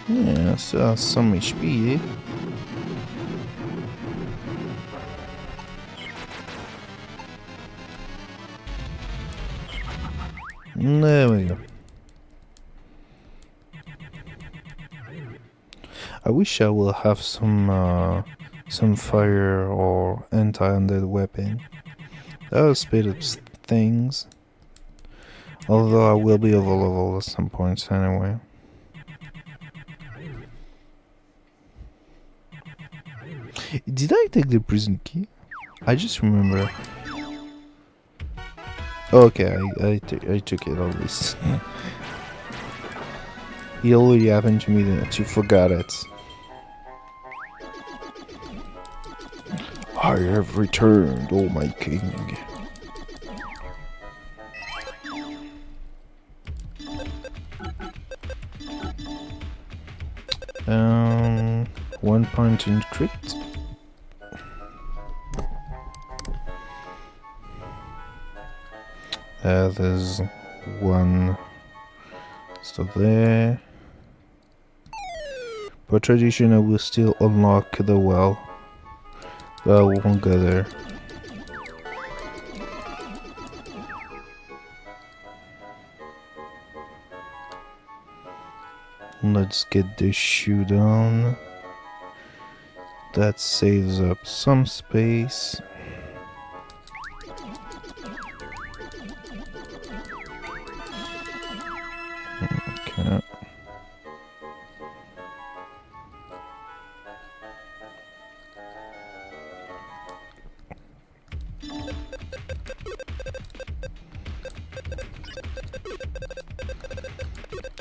Yeah, so some HP, eh? There we go. I wish I will have some fire or anti-undead weapon. That will speed up things. Although I will be over level at some points anyway. Did I take the prison key? I just remember. Okay, I took it at least. It already happened to me that you forgot it. I have returned, oh my king. Um, 1 point in crit. There's one stuff there. Per tradition, I will still unlock the well, but I won't go there. Let's get this shoe done. That saves up some space. Okay.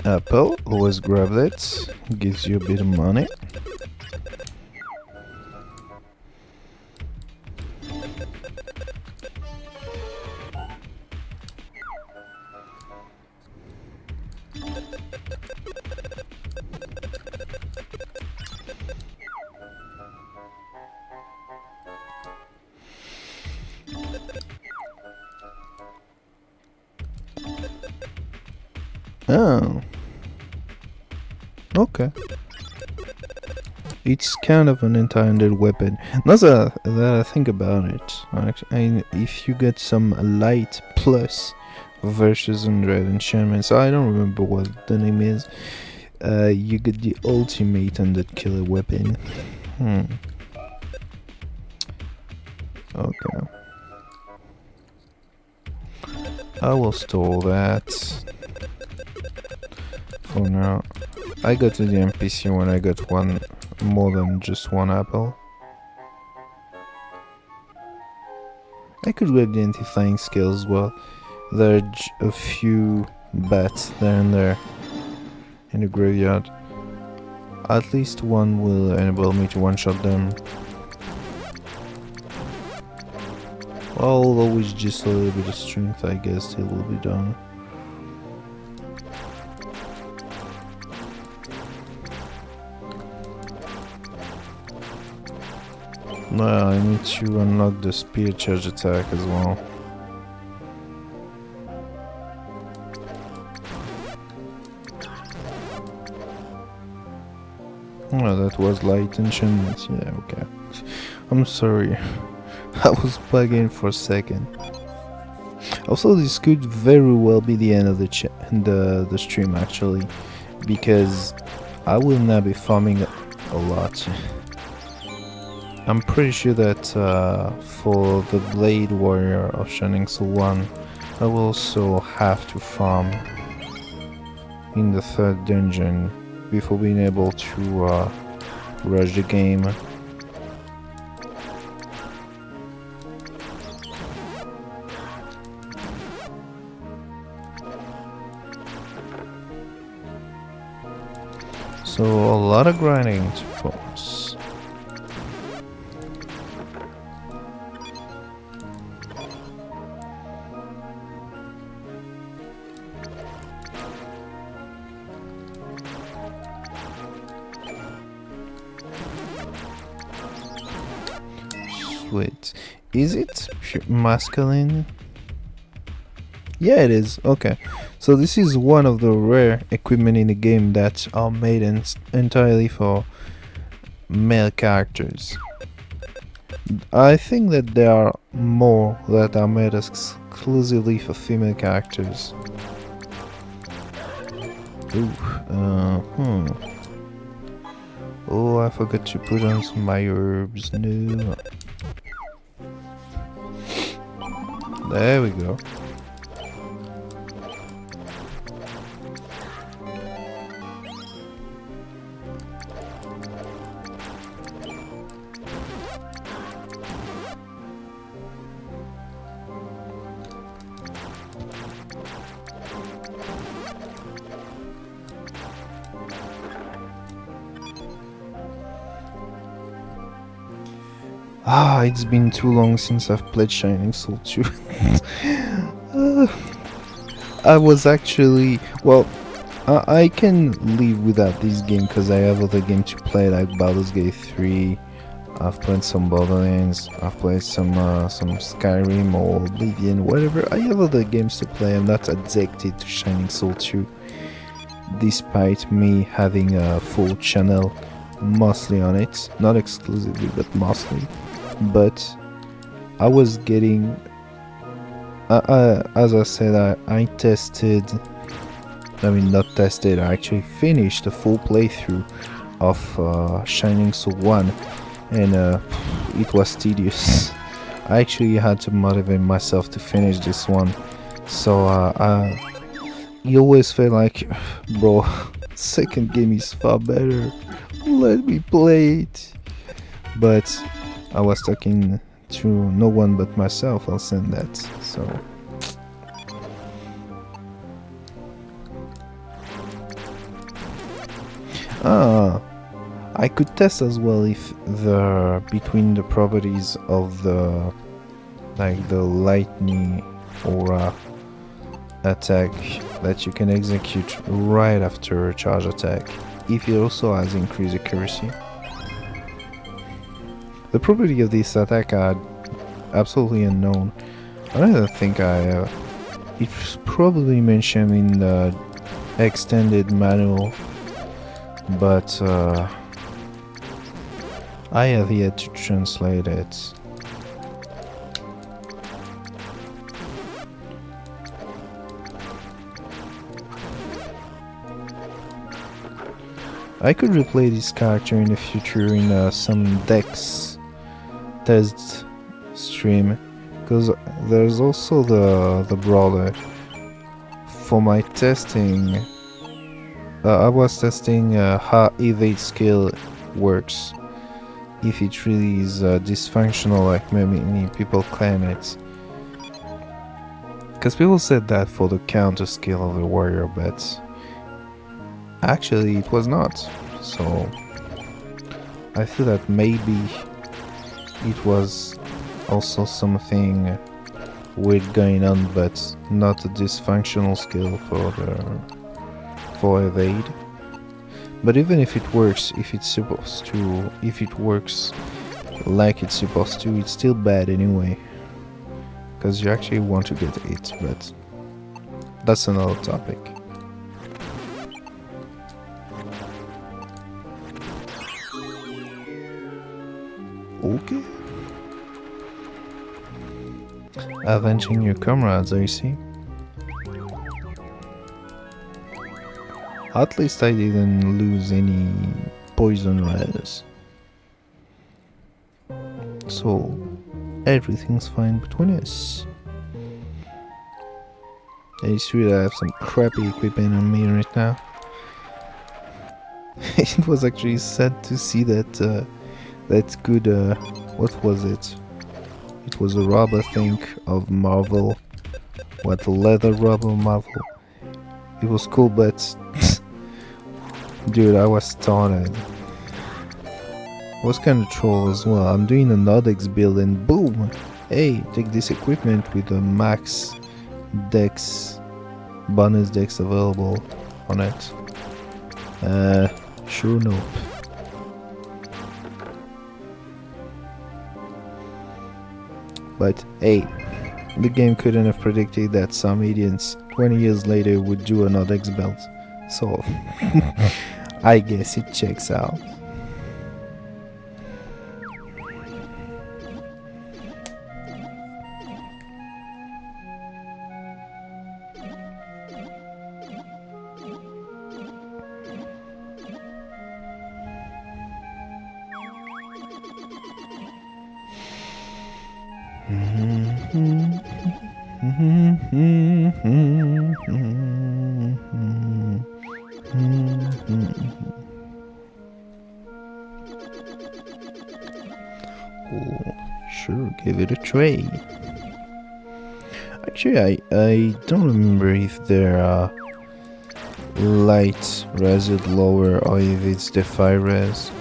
Apple, always grab that. Gives you a bit of money. Oh. Okay. It's kind of an intended weapon. Now that I think about it, if you get some light plus versus 100 enchantments, I don't remember what the name is, you get the ultimate undead killer weapon. Okay. I will store that for now. I go to the NPC when I got more than just one apple. I could grab the anti-flying skill as well. There are a few bats there and there in the graveyard. At least one will enable me to one-shot them. Although with just a little bit of strength, I guess it will be done. No, I need to unlock the spear charge attack as well. Oh, that was light enchantment. Yeah, okay. I'm sorry. I was bugging for a second. Also, this could very well be the end of the stream actually, because I will now be farming a lot. I'm pretty sure that for the Blade Warrior of Shining Soul 1, I will also have to farm in the 3rd dungeon before being able to rush the game. So a lot of grinding to focus. Sweet. Is it masculine? Yeah, it is. Okay. So this is one of the rare equipment in the game that are made entirely for male characters. I think that there are more that are made exclusively for female characters. Ooh, Oh, I forgot to put on some my herbs. No. There we go. Ah, it's been too long since I've played Shining Soul 2. I was actually, well, I can live without this game because I have other games to play like Baldur's Gate 3. I've played some Borderlands. I've played some Skyrim or Oblivion, whatever. I have other games to play. I'm not addicted to Shining Soul 2, despite me having a full channel mostly on it, not exclusively but mostly. But I was getting, as I said, I tested, I mean not tested, I actually finished a full playthrough of Shining Soul 1, and it was tedious. I actually had to motivate myself to finish this one, so you always feel like, bro, second game is far better, let me play it. But I was talking to no one but myself, I'll send that, so. I could test as well if between the properties of the lightning aura attack that you can execute right after a charge attack, if it also has increased accuracy. The property of this attack are absolutely unknown. I don't think it's probably mentioned in the extended manual, but I have yet to translate it. I could replay this character in the future in some DEX test stream, because there's also the brawler. For my testing, I was testing how evade skill works, if it really is dysfunctional like many people claim it. Because people said that for the counter skill of the warrior, but actually it was not. So I feel that maybe it was also something weird going on, but not a dysfunctional skill for evade. But even if it works, if it works like it's supposed to, it's still bad anyway, because you actually want to get it, but that's another topic. Okay. Avenging your comrades, I see. At least I didn't lose any poison rares. So everything's fine between us. It's true that I have some crappy equipment on me right now. It was actually sad to see that that good, what was it? It was a rub, I think, of Marvel. What, leather rub of Marvel? It was cool, but dude, I was started. I was kinda troll as well. I'm doing an DEX build and boom! Hey, take this equipment with a max DEX, bonus DEX available on it. Sure nope. But hey, the game couldn't have predicted that some idiots 20 years later would do an DEX build. So I guess it checks out. Oh, sure, give it a try. Actually, I don't remember if there are light res it lower or if it's the fire res.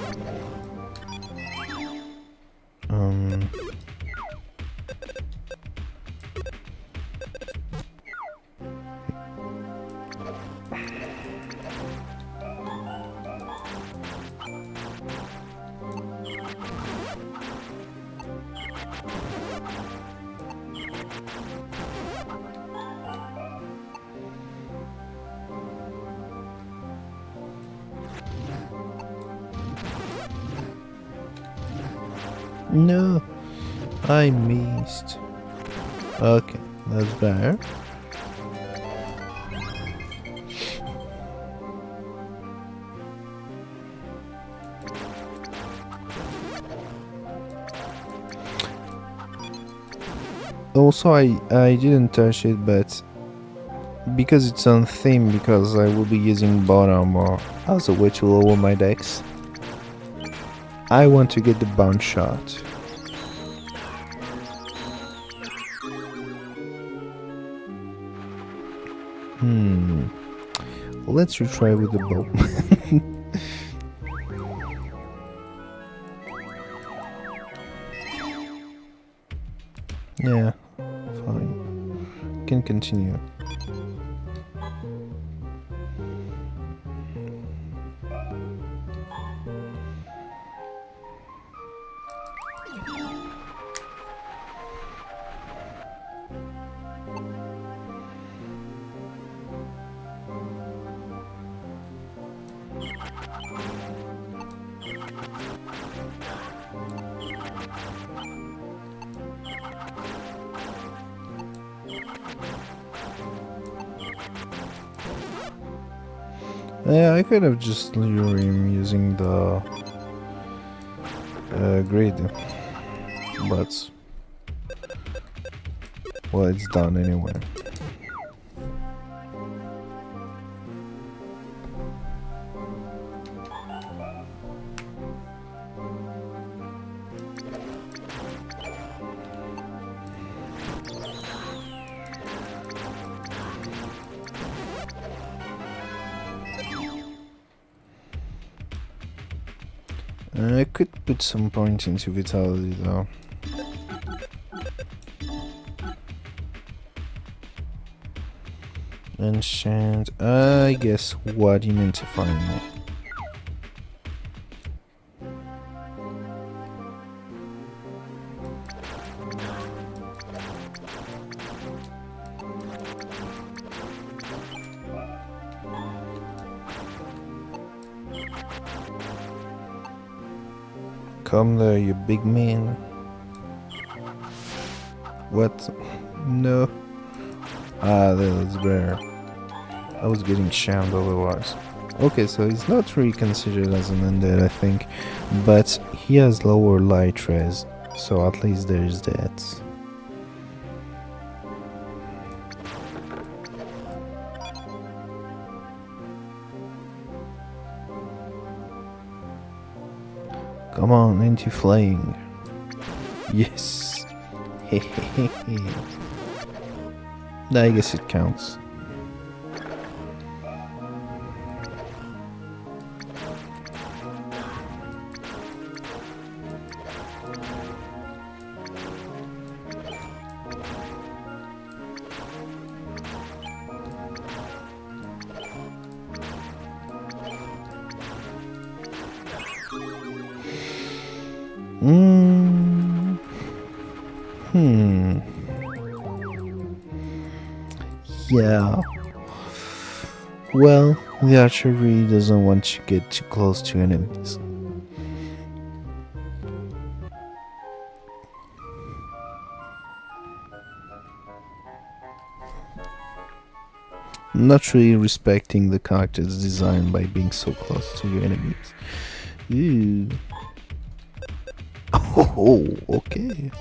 No, I missed. Okay, that's better. Also, I didn't touch it, but because it's on theme, because I will be using bottom or as a way to lower my DEX, I want to get the bounce shot. Let's retry with the bow. Yeah, fine. Can continue. Yeah, I could have just lured him using the grid, but well, it's done anyway. I could put some point into vitality though. Enchant. I guess what you meant to find me. Come there, you big man. What? No. Ah, that's better. I was getting shammed otherwise. Okay, so he's not really considered as an undead, I think, but he has lower light res, so at least there's that. Come on, anti-flaying. Yes. I guess it counts. Yeah. Well, the archer really doesn't want to get too close to enemies. Not really respecting the character's design by being so close to your enemies. Ew. Oh, okay.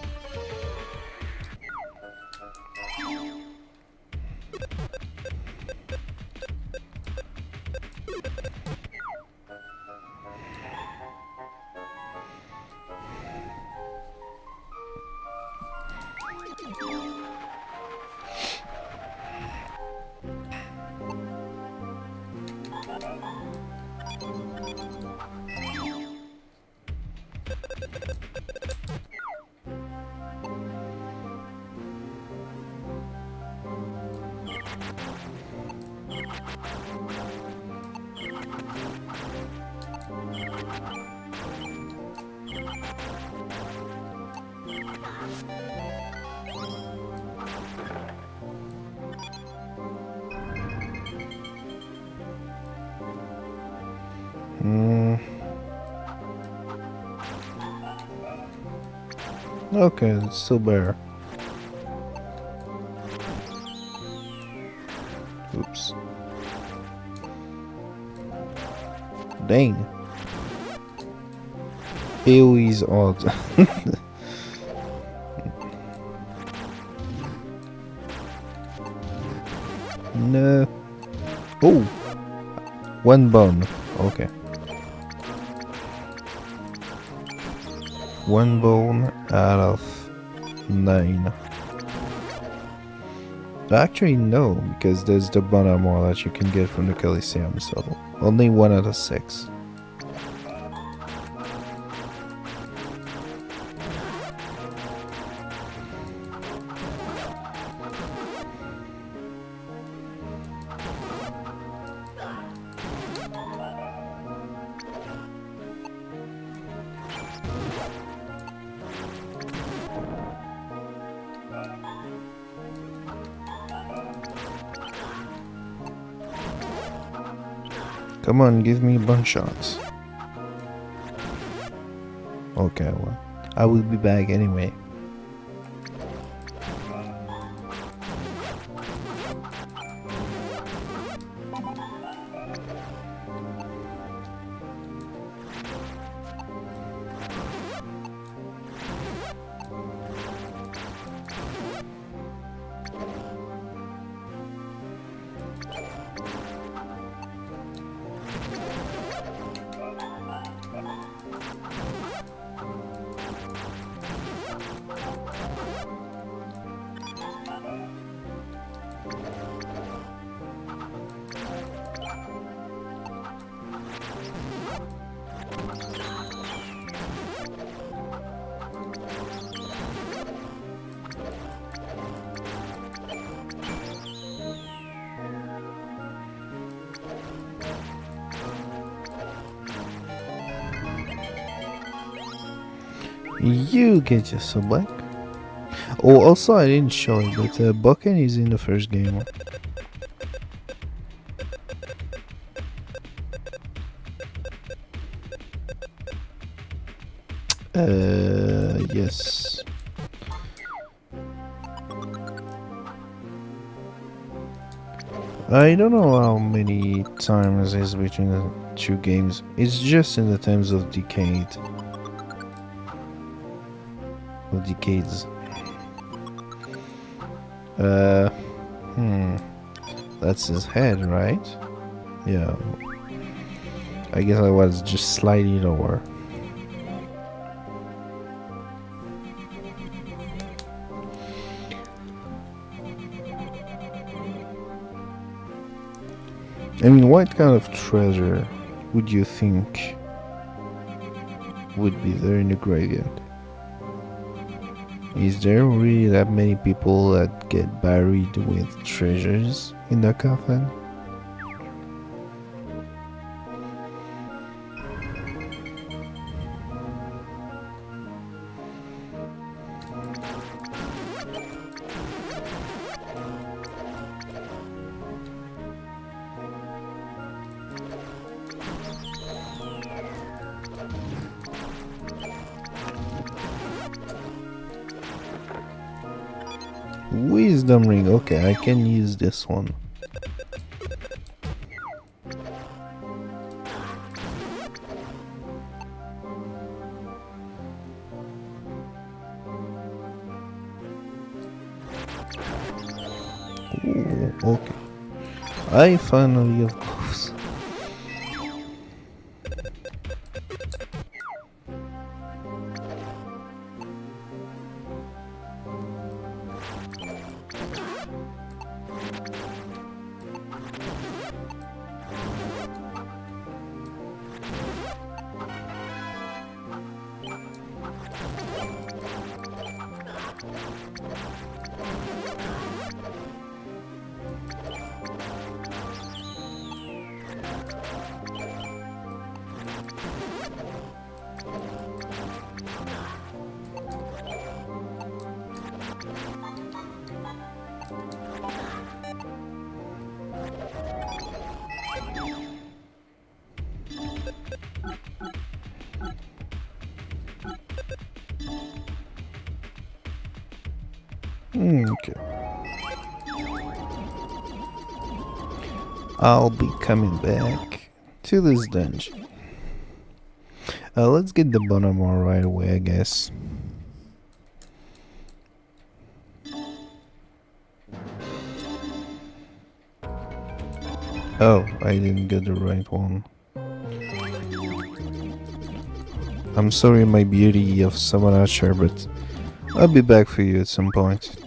Okay, it's still better. Oops. Dang. AoE's odd. No. Oh! One bone. Okay. One bone out of 9. Actually, no, because there's the bone armor that you can get from the Coliseum, so only 1 out of 6. Come on, give me bone shots. Okay, well, I will be back anyway. You get your sub back. Oh, also I didn't show it, but Bucken is in the first game. Yes. I don't know how many times is between the 2 games. It's just in the times of decades. That's his head, right? Yeah. I guess I was just slightly lower. I mean, what kind of treasure would you think would be there in the graveyard? Is there really that many people that get buried with treasures in the coffin? Wisdom ring, okay, I can use this one. Oh, okay. I finally have gloves. Okay. I'll be coming back to this dungeon. Let's get the bottom one right away, I guess. Oh, I didn't get the right one. I'm sorry, my beauty of someone Archer, but I'll be back for you at some point.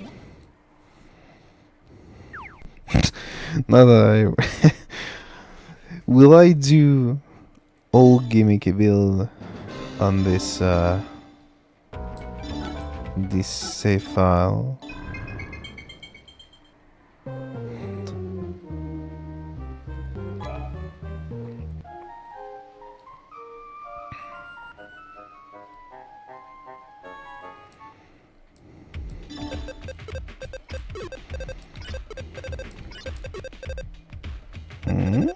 Now that I will I do all gimmicky build on this this save file? Hmm?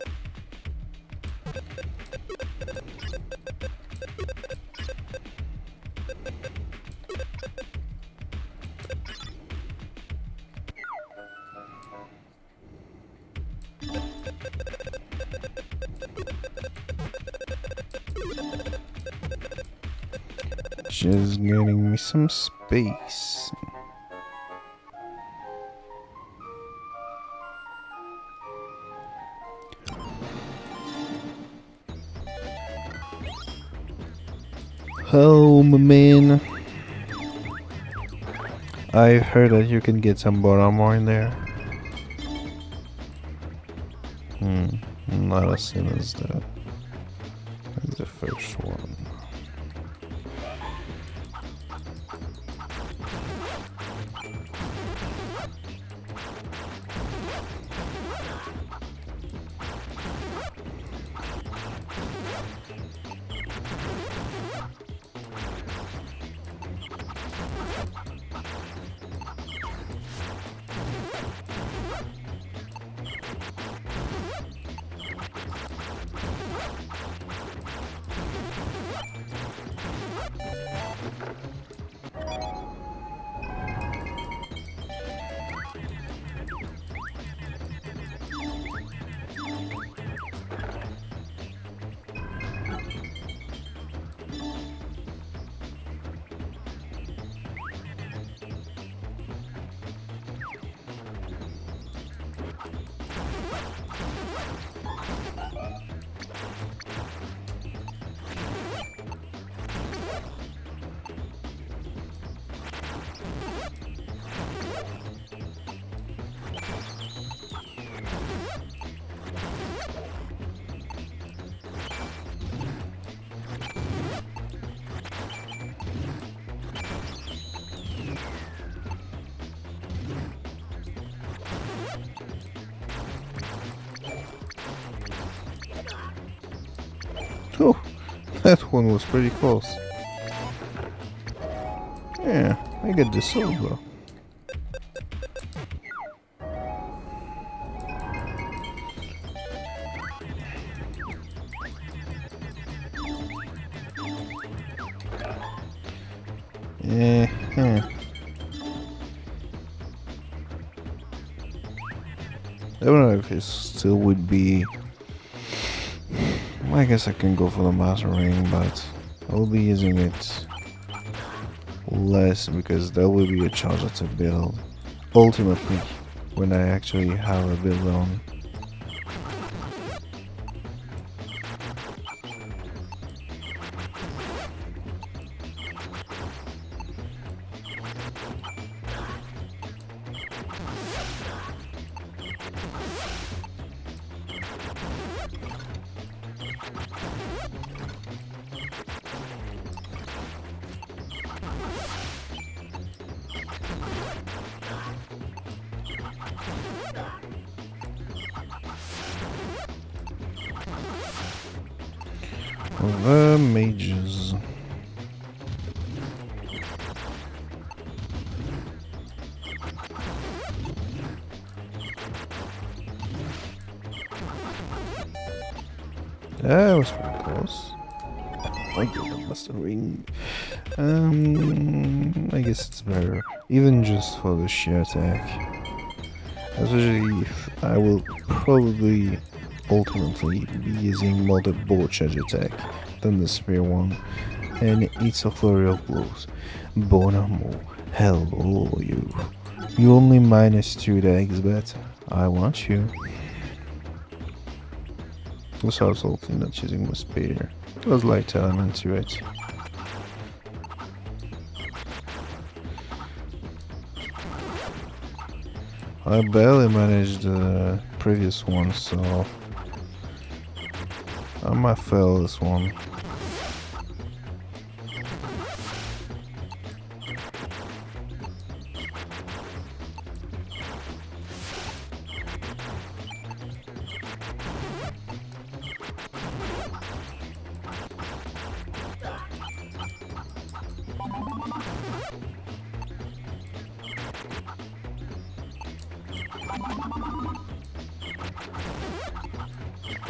Just getting me some space. Oh, my man. I heard that you can get some bottom more in there. Not as soon as the first one. Oh, that one was pretty close. Yeah, I get the soul though. I don't know if it still would be. I guess I can go for the master ring, but I'll be using it less because that will be a charger to build. Ultimately, when I actually have a build on. The mages. That was pretty close. My god, that must have ring. I guess it's better, even just for the sheer attack. Especially if I will probably ultimately be using more the bow charge attack than the spear one, and it's authorial blows. Bonamo, hello you. You only -2 DEX, but I want you. Also, I was also not using my spear. It was light element to it. I barely managed the previous one, so I might fail this one.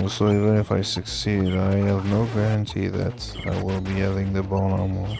Also, even if I succeed, I have no guarantee that I will be having the bone armor.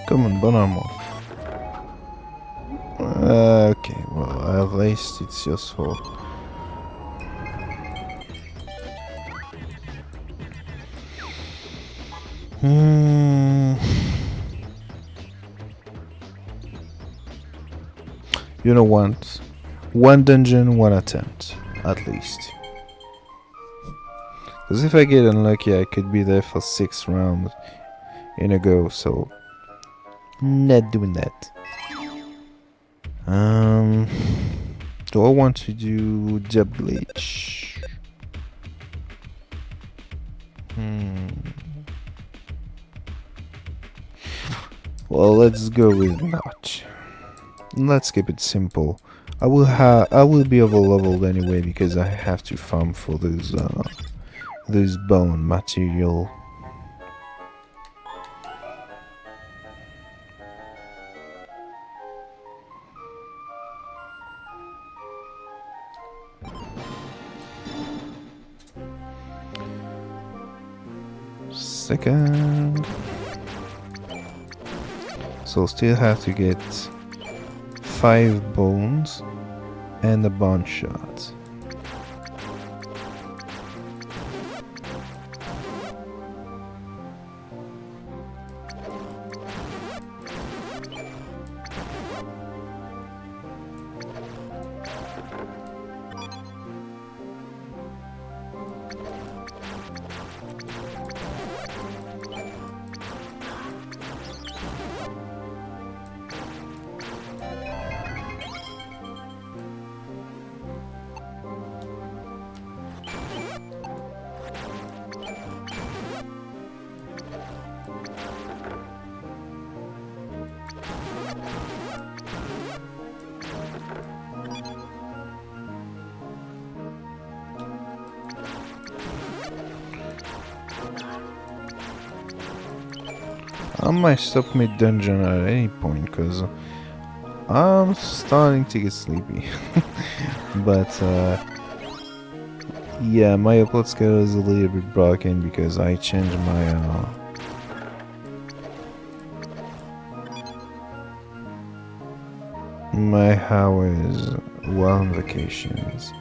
Come on, bone armor. Okay, well, at least it's useful. You know what? One dungeon, one attempt, at least. Because if I get unlucky, I could be there for 6 rounds in a go, so not doing that. Do I want to do depth glitch? Well, let's go with not. Let's keep it simple. I will be over leveled anyway because I have to farm for those bone material. Second. So still have to get 5 bones and a bone shot. I might stop mid-dungeon at any point, because I'm starting to get sleepy. But yeah, my upload schedule is a little bit broken because I changed my hours while on vacations.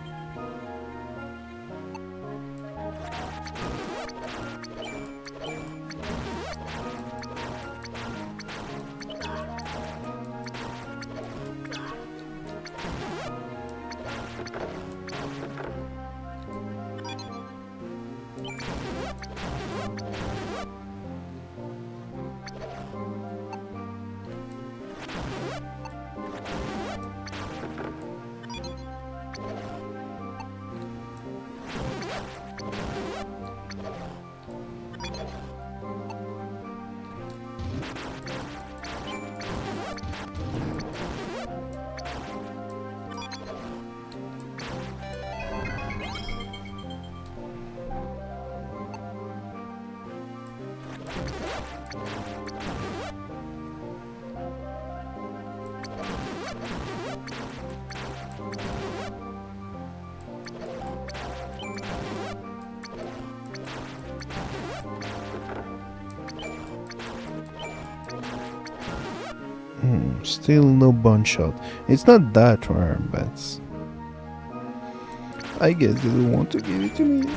Still no bone shot. It's not that rare, but I guess they don't want to give it to me.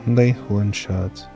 They one shot.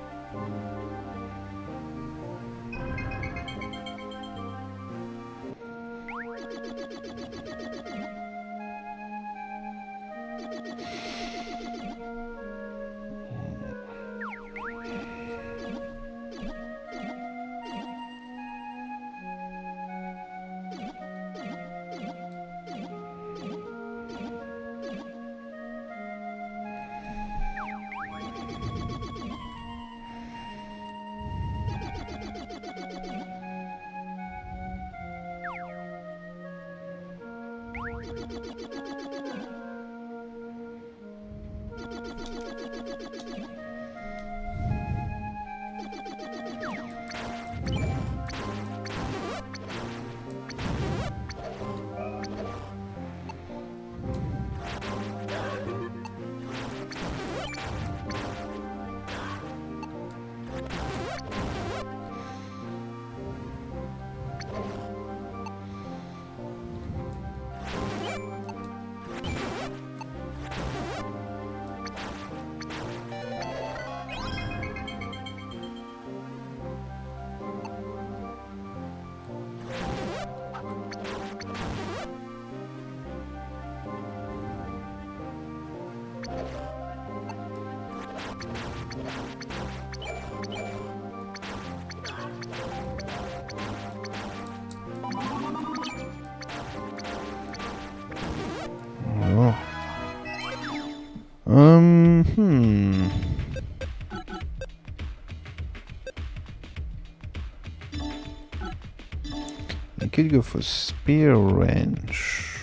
Oh. I could go for spear wrench.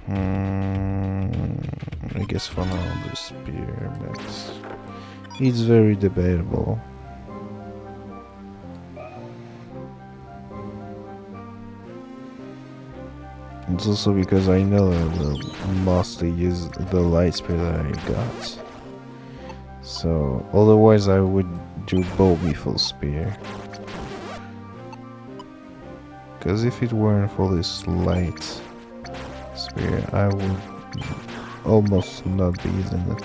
I guess for now the spear, but it's very debatable. It's also because I know I will mostly use the light spear that I got. So otherwise I would do bow full spear. Because if it weren't for this light spear, I would almost not be using it.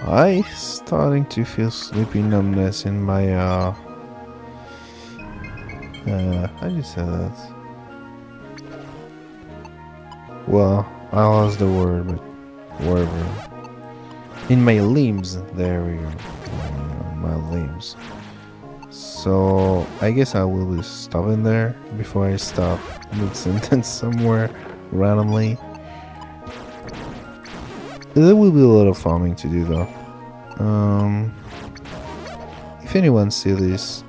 I starting to feel sleepy numbness in my how do you say that? Well, I lost the word, but whatever. In my limbs, there we go. My limbs. So I guess I will be stopping there before I stop mid-sentence somewhere randomly. There will be a lot of farming to do though. If anyone see this,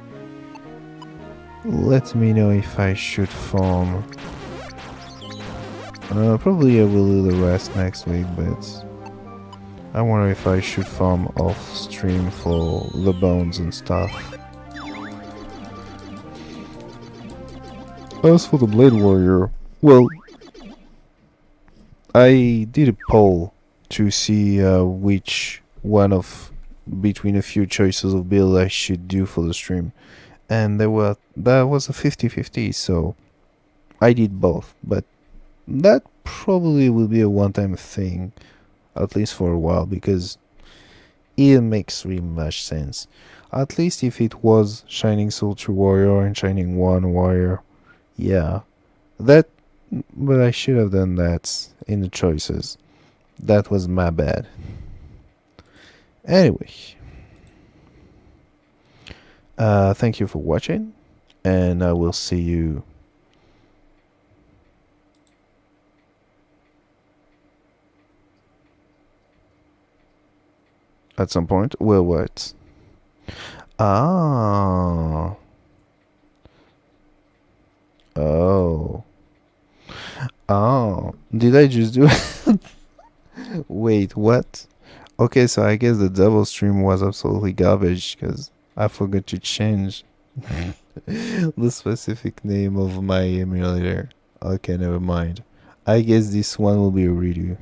let me know if I should farm. Probably I will do the rest next week, but I wonder if I should farm off stream for the bones and stuff. As for the Blade Warrior, well, I did a poll to see which one of between a few choices of build I should do for the stream, and that was a 50-50, so I did both, but that probably will be a one-time thing, at least for a while, because it makes really much sense. At least if it was Shining Soul 2 Warrior and Shining 1 Warrior, yeah, that, but I should have done that in the choices. That was my bad. Anyway, thank you for watching, and I will see you at some point. Well, what? Ah. Oh. Oh. Did I just do it? Wait, what? Okay, so I guess the double stream was absolutely garbage because I forgot to change the specific name of my emulator. Okay, never mind. I guess this one will be a redo.